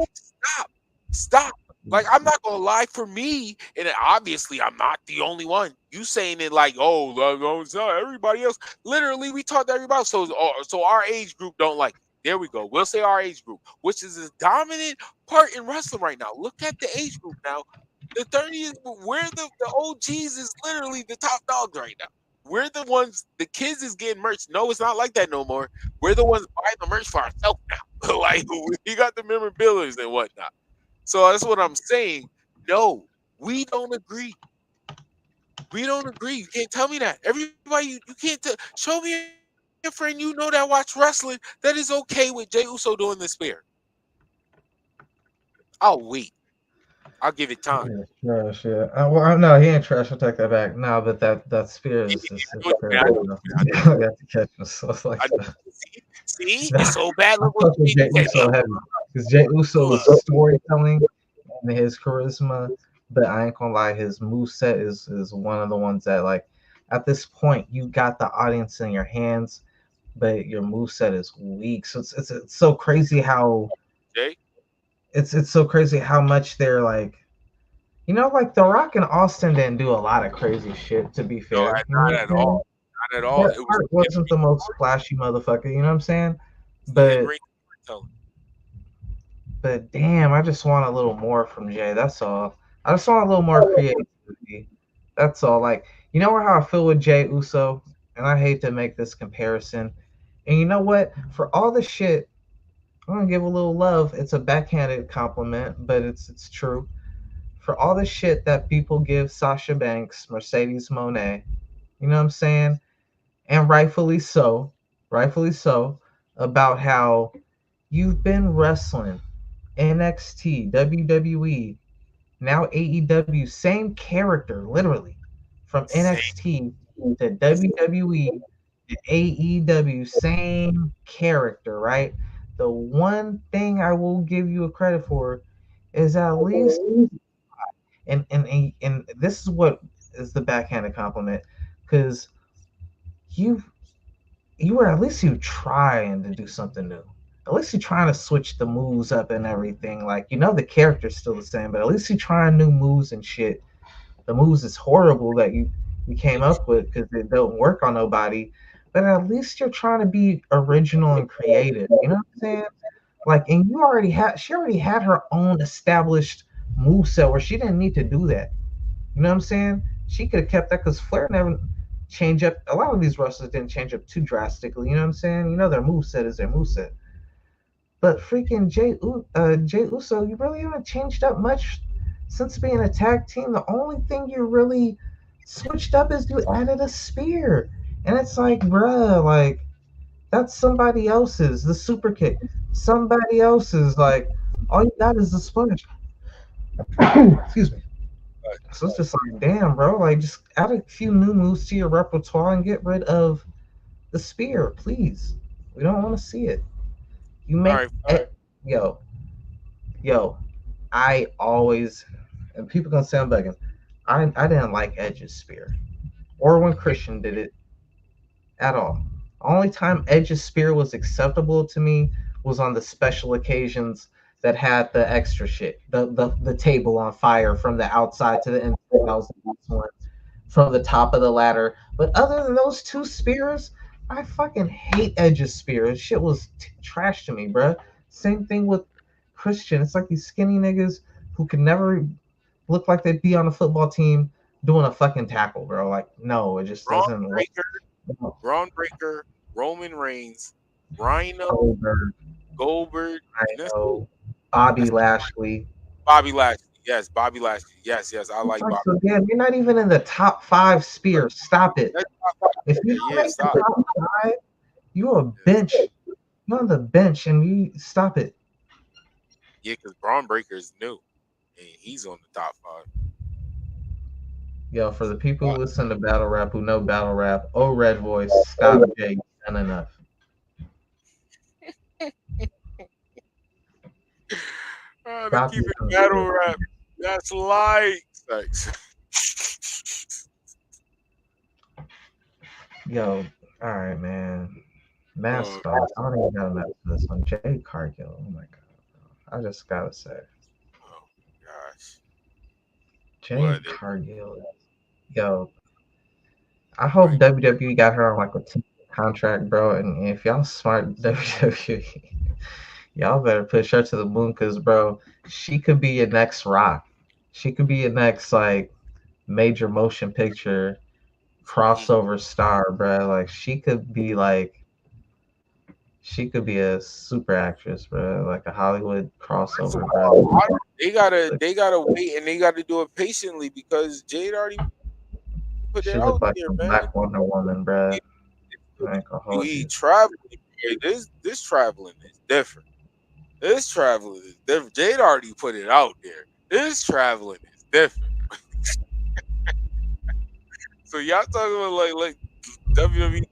Stop. Like, I'm not gonna lie, for me, and obviously I'm not the only one. You saying it like, oh, everybody else. Literally, we talked to everybody. So our age group don't like it. There we go. We'll say our age group, which is a dominant part in wrestling right now. Look at the age group now. The 30s, we're the OGs is literally the top dogs right now. We're the ones, the kids is getting merch. No, it's not like that no more. We're the ones buying the merch for ourselves now. Like, we got the memorabilia and whatnot. So that's what I'm saying. No, we don't agree. We don't agree. You can't tell me that. Everybody, you can't show me a friend you know that watch wrestling that is okay with Jey Uso doing the spear. I'll wait. I'll give it time. Yeah, trash, yeah. Well, no, he ain't trash. I'll take that back. No, but that spear is just incredible. You have to catch him. So it's like, see, it's so bad. Jey Uso heavy because Jey Uso's storytelling and his charisma, but I ain't gonna lie, his moveset is one of the ones that, like, at this point you got the audience in your hands, but your moveset is weak. So it's so crazy how it's so crazy how much they're like, you know, like The Rock and Austin didn't do a lot of crazy shit, to be fair. No, not at all. Not at all. It wasn't the most flashy motherfucker, you know what I'm saying? But damn, I just want a little more from Jay. That's all. I just want a little more creativity. That's all. Like, you know how I feel with Jay Uso, and I hate to make this comparison. And you know what? For all the shit, I'm gonna give a little love. It's a backhanded compliment, but it's true. For all the shit that people give Sasha Banks, Mercedes Moné, you know what I'm saying? And rightfully so, about how you've been wrestling NXT, WWE, now AEW, same character, literally, from NXT to WWE to AEW, same character, right? The one thing I will give you a credit for is at least, and this is what is the backhanded compliment, because you were at least you trying to do something new. At least you're trying to switch the moves up and everything. Like, you know, the character's still the same, but at least you're trying new moves and shit. The moves is horrible that you came up with because it don't work on nobody. But at least you're trying to be original and creative. You know what I'm saying? Like, and she already had her own established moveset where she didn't need to do that. You know what I'm saying? She could have kept that because Flair never change up. A lot of these wrestlers didn't change up too drastically. You know what I'm saying? You know their moveset is their moveset. But freaking Jay Uso, you really haven't changed up much since being a tag team. The only thing you really switched up is you added a spear. And it's like, bruh, like, that's somebody else's. The super kick. Somebody else's. Like, all you got is the splash. Excuse me. So it's just like, damn, bro. Like, just add a few new moves to your repertoire and get rid of the spear, please. We don't want to see it. You make yo. I always, and people gonna say I'm bugging. I didn't like Edge's spear, or when Christian did it, at all. Only time Edge's spear was acceptable to me was on the special occasions that had the extra shit, the table on fire from the outside to the inside. That was the best one. From the top of the ladder. But other than those two spears, I fucking hate Edge's spear. Shit was trash to me, bruh. Same thing with Christian. It's like these skinny niggas who could never look like they'd be on a football team doing a fucking tackle, bro. Like, no, it just doesn't work. Braun Breaker, Roman Reigns, Rhino, Goldberg, Bobby Lashley. Yes, Bobby Lashley. Yes, I like Bobby. So damn, you're not even in the top 5 spears. Stop it. If you don't make the top 5, you're a bench. You're on the bench, and you stop it. Yeah, because Braun Breaker is new, and he's on the top 5. Yo, for the people who listen to battle rap, who know battle rap, Red Voice, stop Jay, done enough. They keep it battle rap. That's like Yo, all right, man. Mass spot. I don't even gotta mess with this one. Jay Cargill. Oh my god. I just gotta say. Oh gosh. Jay Cargill. Yo. I hope WWE got her on like a 2 contract, bro. And if y'all smart WWE, y'all better push her to the moon, because, bro, she could be your next Rock. She could be your next, like, major motion picture crossover star, bro. Like, she could be a super actress, bro. Like a Hollywood crossover, bro. They gotta wait, and they gotta do it patiently, because Jade already put it out like there, a man. Black Wonder Woman, bro. We traveling. This traveling is different. This traveling is different. Jade already put it out there. This traveling is different. So y'all talking about like WWE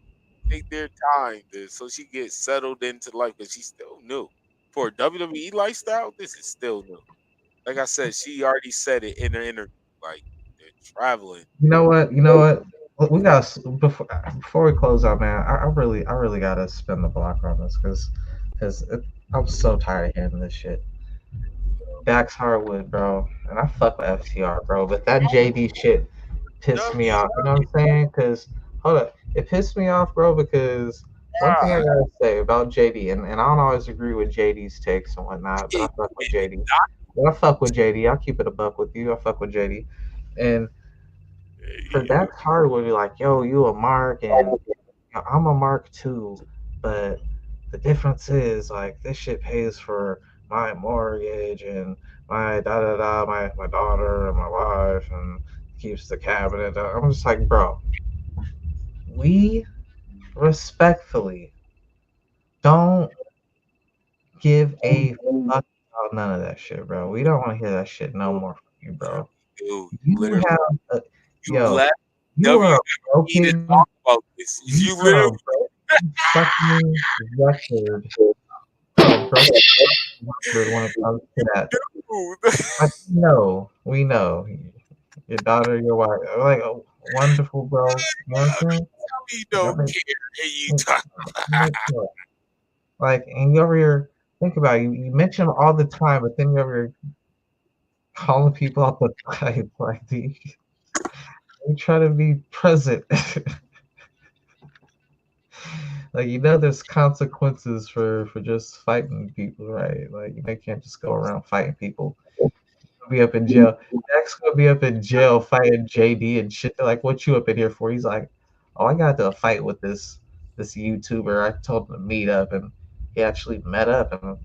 take their time so she gets settled into life, because she's still new. For a WWE lifestyle, this is still new. Like I said, she already said it in her interview. Like, they're traveling. You know what? We got before we close out, man. I really gotta spin the block on this, because I'm so tired of hearing this shit. Dax Harwood, bro, and I fuck with FTR, bro, but that JD shit pissed me off. You know what I'm saying? Because hold up, it pissed me off, bro, because One thing I gotta say about JD, and I don't always agree with JD's takes and whatnot, but I fuck with JD. But I fuck with JD. I'll keep it a buck with you. I fuck with JD. And for Dax Hard would be like, yo, you a mark and I'm a mark too, but the difference is like this shit pays for my mortgage and my da da da, my daughter and my wife and keeps the cabinet. I'm just like, bro, we respectfully don't give a fuck about none of that shit, bro. We don't want to hear that shit no more from you, bro. Dude, You literally, have a, you yo, let you are a WWE to broken, talk about this. You you are a literally, broken fucking record. You're a broken record when it comes to that. Like, we know. Your daughter, your wife, like, oh, wonderful, bro. You know what I'm saying? you don't care, and you talk. Like, and you over here, think about it, you mention them all the time, but then you over here calling people out the fight. Like, dude, you try to be present. Like, there's consequences for just fighting people, right? Like, you can't just go around fighting people. Be up in jail. Dax gonna be up in jail fighting JD and shit. They're like, what you up in here for? He's like, oh, I got into a fight with this YouTuber. I told him to meet up, and he actually met up and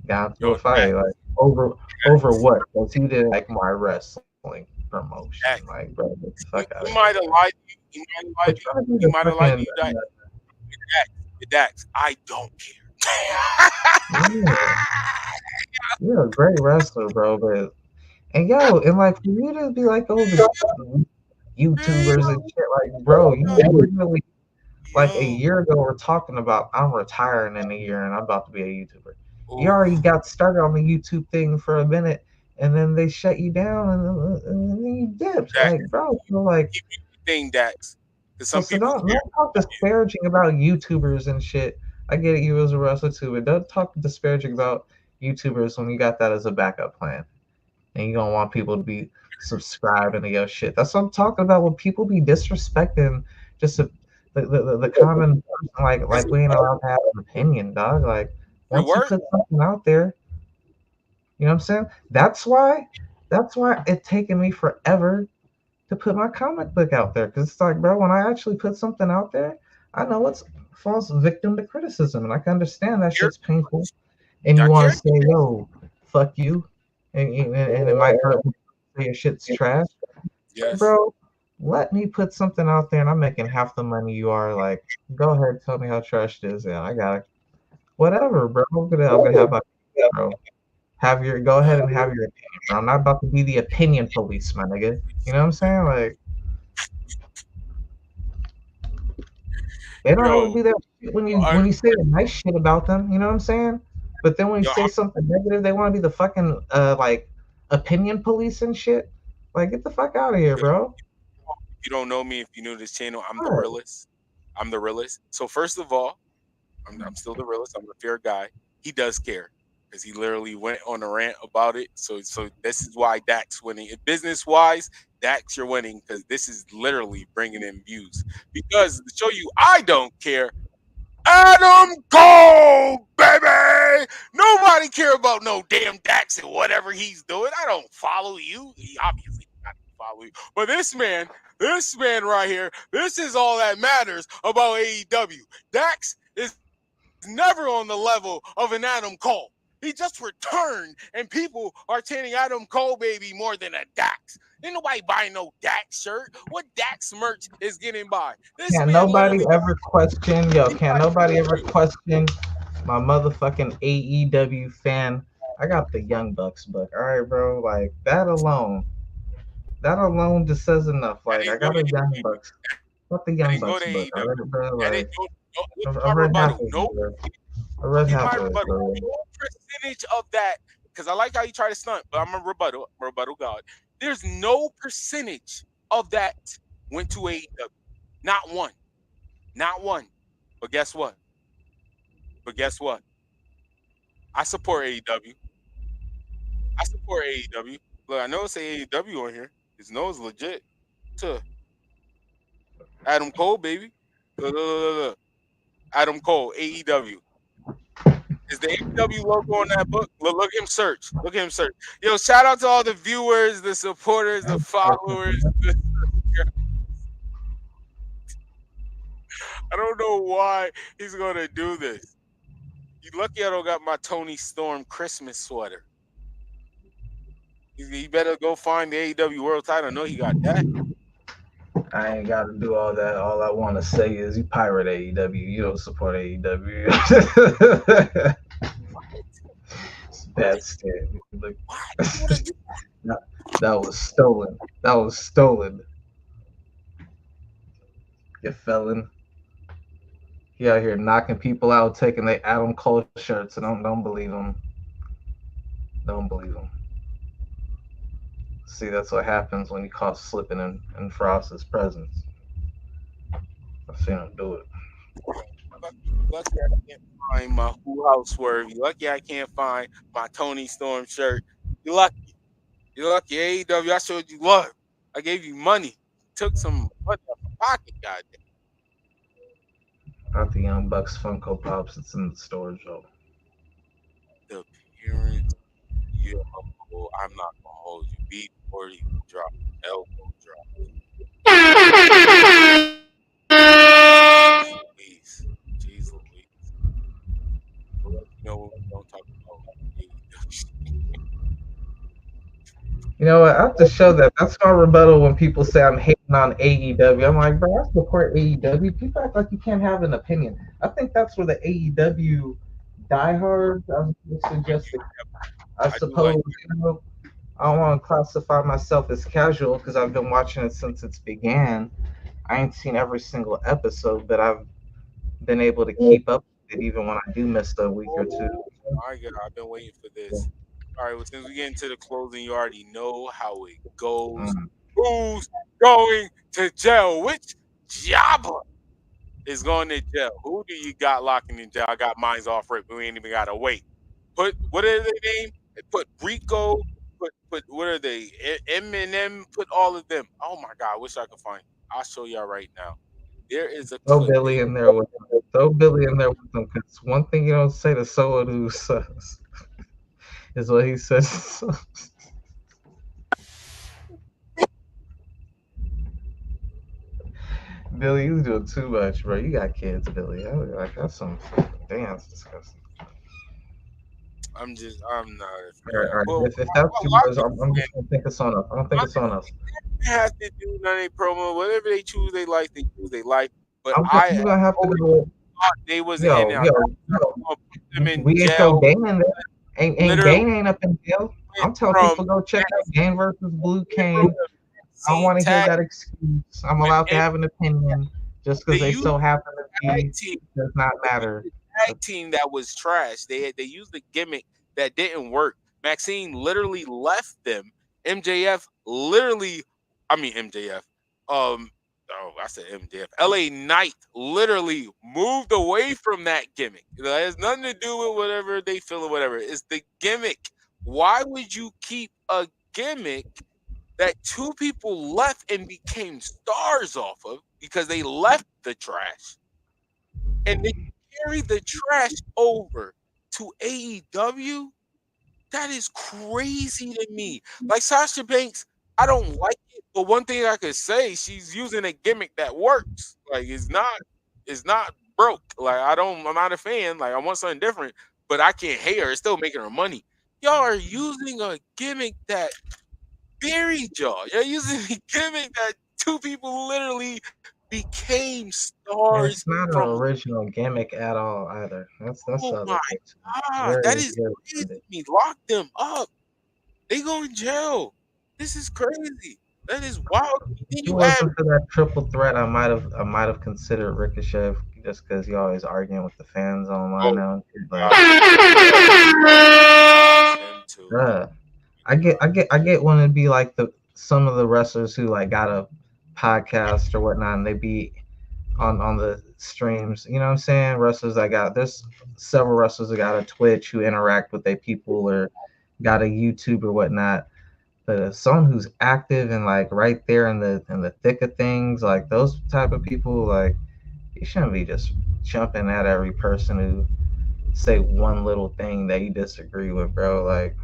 got into a fight. Like, over what? Because he didn't like my wrestling promotion. Like, bro, get the fuck out of He here. might have lied to you. He might have lied to you. Dax, I don't care. You're a great wrestler, bro, but and like for you to be like, oh, the YouTubers and shit, like, bro, you literally like a year ago we're talking about I'm retiring in a year and I'm about to be a YouTuber. You already got started on the YouTube thing for a minute, and then they shut you down, and then you dipped. Like, bro, like, thing, Dax. So don't talk disparaging about YouTubers and shit. I get it, you as a wrestler too, but don't talk disparaging about YouTubers when you got that as a backup plan, and you don't want people to be subscribing to your shit. That's what I'm talking about. When people be disrespecting just the common person, like we ain't allowed to have an opinion, dog. Like, once you put something out there, you know what I'm saying? That's why it's taken me forever to put my comic book out there, because it's like, bro, when I actually put something out there, I know it's falls victim to criticism, and I can understand that shit's painful, and you want to say, yo, fuck you, and it might hurt me to say your shit's trash. Yes. Bro, let me put something out there, and I'm making half the money you are. Like, go ahead, tell me how trash it is. Yeah, I got it. Whatever, bro. I'm gonna have my, bro. Go ahead and have your opinion, bro. I'm not about to be the opinion police, my nigga. You know what I'm saying? Like, they don't always be that shit when you say the nice shit about them. You know what I'm saying? But then when you say something negative, they want to be the fucking like opinion police and shit. Like, get the fuck out of here, bro. You don't know me if you know this channel. I'm the realest. I'm the realest. So first of all, I'm still the realest. I'm a fair guy. He does care, because he literally went on a rant about it. So this is why Dax winning. Business wise, Dax, you're winning, because this is literally bringing in views. Because to show you I don't care, Adam Cole, baby. Nobody care about no damn Dax and whatever he's doing. I don't follow you. He obviously not follow you. But this man right here, this is all that matters about AEW. Dax is never on the level of an Adam Cole. He just returned, and people are chanting Adam Cole, baby, more than a Dax. Ain't nobody buying no Dax shirt. What Dax merch is getting by? Can't nobody ever question my motherfucking AEW fan. I got the Young Bucks book. All right, bro. Like, that alone just says enough. Like, I got a Young Bucks. Got the Young Bucks book. All right, bro. Like, I read half of it, bro. I read half of it, bro. No percentage of that, because I like how you try to stunt, but I'm a rebuttal god. There's no percentage of that went to AEW. Not one. Not one. But guess what? I support AEW. Look, I know it's AEW on here. His nose legit. To Adam Cole, baby. Look. Adam Cole, AEW. Is the AEW logo on that book? Look at him search. Look at him search. Yo, shout out to all the viewers, the supporters, the followers. I don't know why he's gonna do this. You lucky I don't got my Tony Storm Christmas sweater. You better go find the AEW World Title. I know he got that. I ain't got to do all that. All I want to say is you pirate AEW. You don't support AEW. That's it. That was stolen. That was stolen. You felon. He out here knocking people out, taking their Adam Cole shirts. And don't believe him. Don't believe him. See, that's what happens when you caught slipping in Frost's presence. I've seen him do it. Lucky I can't find my Who House Swerve. You lucky I can't find my Tony Storm shirt. You lucky. You lucky. AEW, I showed you love. I gave you money. Took some money out of my pocket, goddamn. Not the Young Bucks Funko Pops. It's in the storage though. The appearance. Yo, I'm not gonna hold you. Beat 40 drop. Elbow drop. Please. Jeez Louise. You know what we don't talk about? You know what? I have to show that. That's my rebuttal when people say I'm hating on AEW. I'm like, bro, I support AEW. People act like you can't have an opinion. I think that's where the AEW diehards, I would suggest that, I suppose, you know, I don't want to classify myself as casual because I've been watching it since it's began. I ain't seen every single episode, but I've been able to keep up with it even when I do miss a week or two. My God, I've been waiting for this. All right, well, since we get into the closing, you already know how it goes. Who's going to jail? Which jobber is going to jail? Who do you got locking in jail? I got mine's off rip. We ain't even got to wait. Put, what are their name? Put Rico. Put what are they? Eminem. Put all of them. Oh my God, I wish I could find it. I'll show y'all right now. There is a Throw clip. Billy in there with them. Throw Billy in there with them. Because one thing you don't say to someone who sucks is what he says. Billy, you doing too much, bro. You got kids, Billy. Like that's some damn disgusting. I'm not. All right. If that's too much, I'm just gonna think of someone else. I don't think of someone else. They have to do none of their promo. Whatever they choose, they like. They choose, they like. But You're gonna have to go. They was Yo, in there. We ain't throw Dane in there. Ain't Dane ain't up in jail. I'm telling people go check out Dane versus Blue Cane. I don't want to hear that excuse. I'm allowed to have an opinion just because they so happen to be. Does not matter. Tag team that was trash. They used a gimmick that didn't work. Maxine literally left them. MJF. I said MJF. LA Knight literally moved away from that gimmick. It has nothing to do with whatever they feel or whatever. It's the gimmick. Why would you keep a gimmick that two people left and became stars off of because they left the trash? And they carry the trash over to AEW? That is crazy to me. Like Sasha Banks, I don't like it, but one thing I could say, she's using a gimmick that works. Like it's not broke. Like I'm not a fan. Like I want something different, but I can't hate her. It's still making her money. Y'all are using a gimmick that buried y'all. You're using a gimmick that two people literally became stars. It's not an original gimmick at all either. That's oh my God, that is crazy. Lock them up. They go in jail. This is crazy. That is wild. If it wasn't for that triple threat, I might have considered Ricochet just because you always arguing with the fans online now. I get when it'd be like some of the wrestlers who like got a podcast or whatnot, and they be on the streams. You know what I'm saying? There's several wrestlers that got a Twitch who interact with their people or got a YouTube or whatnot. But someone who's active and like right there in the thick of things, like those type of people, like You shouldn't be just jumping at every person who say one little thing that you disagree with, bro. Like,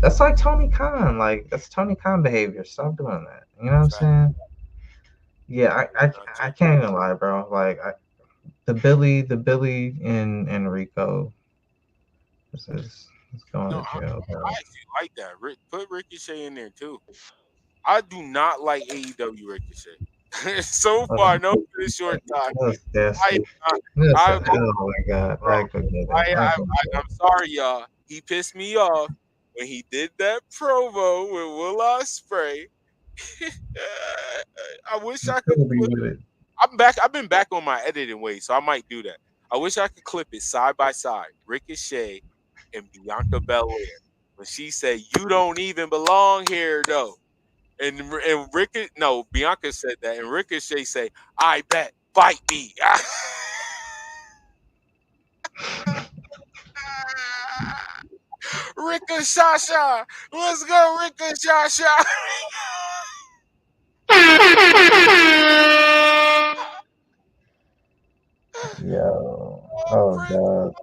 that's like Tony Khan. Like, that's Tony Khan behavior. Stop doing that. You know what I'm saying? Yeah, I can't even lie, bro. Like, the Billy and Rico is going to jail, bro. I actually like that. Put Ricochet in there too. I do not like AEW Ricochet. So far, no for this short time. Oh my God. I'm sorry, y'all. He pissed me off when he did that promo with Will Ospreay. I wish I could. I've been back on my editing ways, so I might do that. I wish I could clip it side by side. Ricochet and Bianca Belair when she said, "You don't even belong here, though." And Bianca said that, and Ricochet say, "I bet, fight me." Ricochet, let's go, Ricochet. Yo, oh God.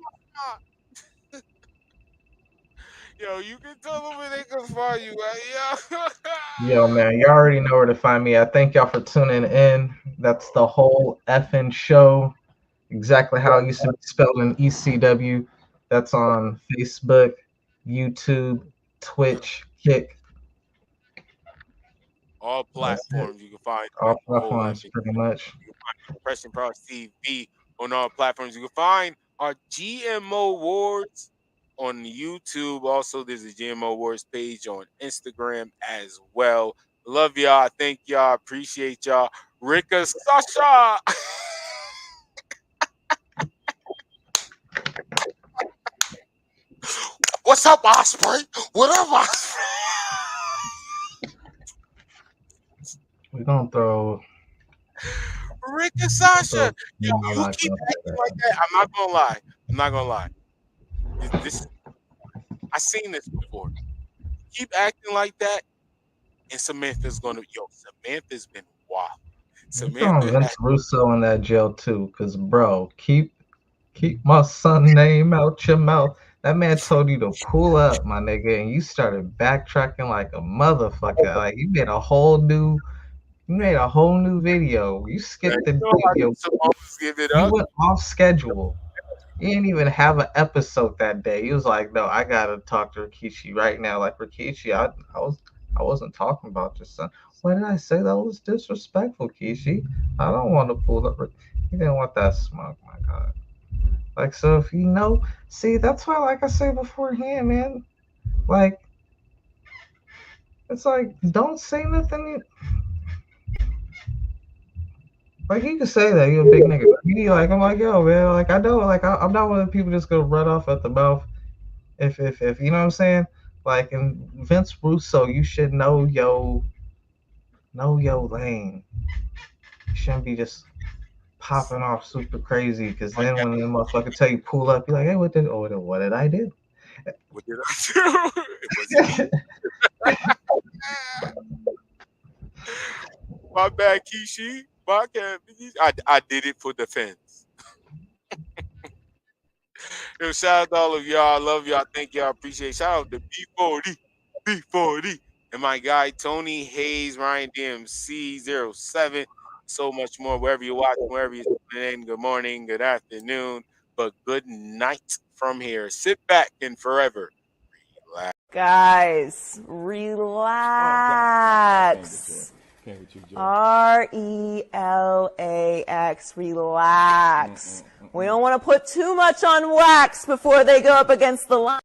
Yo, you can tell them where they can find you, right? Yo, man, you already know where to find me. I thank y'all for tuning in. That's the whole effing show. Exactly how it used to be spelled in ECW. That's on Facebook, YouTube, Twitch, Kick. All platforms you can find. All platforms, pretty much. You can find Depression Pro TV on all platforms. You can find our GMO Awards on YouTube. Also, there's a GMO Awards page on Instagram as well. Love y'all. Thank y'all. Appreciate y'all. Rika Sasha. What's up, Osprey? What up, Osprey? We're gonna throw Rick and Sasha. Yo, you keep acting like that. I'm not gonna lie. I seen this before. Keep acting like that, and Samantha's been wild. Samantha Vince Russo in that jail too, cause bro, keep my son name out your mouth. That man told you to pull up, my nigga, and you started backtracking like a motherfucker. Like you made a whole new video. You skipped the video. You went off schedule. You didn't even have an episode that day. He was like, "No, I gotta talk to Rukishi right now." Like Rukishi, I wasn't talking about your son. What did I say? That was disrespectful, Kishi. I don't want to pull up. He didn't want that smoke. My God. Like, so if you know, see, that's why, like I said beforehand, man. Like, it's like, don't say nothing. Like, you can say that you're a big nigga. Me, like, I'm like, yo, man, like, I know, like, I'm not one of the people just gonna run off at the mouth. If you know what I'm saying? Like, in Vince Russo, you should know your lane. You shouldn't be just popping off super crazy, because then when the motherfucker tell you pull up, you're like, hey, what did I do? What did I do? It was my bad, Kishi. I did it for defense. Yo, shout out to all of y'all. Love y'all. Thank y'all. Appreciate it. Shout out to B40, and my guy Tony Hayes, Ryan DMC07. So much more. Wherever you're watching, wherever you're tuning in. Good morning, good afternoon, but good night from here. Sit back and forever relax. Guys, relax. RELAX, relax. We don't want to put too much on wax before they go up against the line.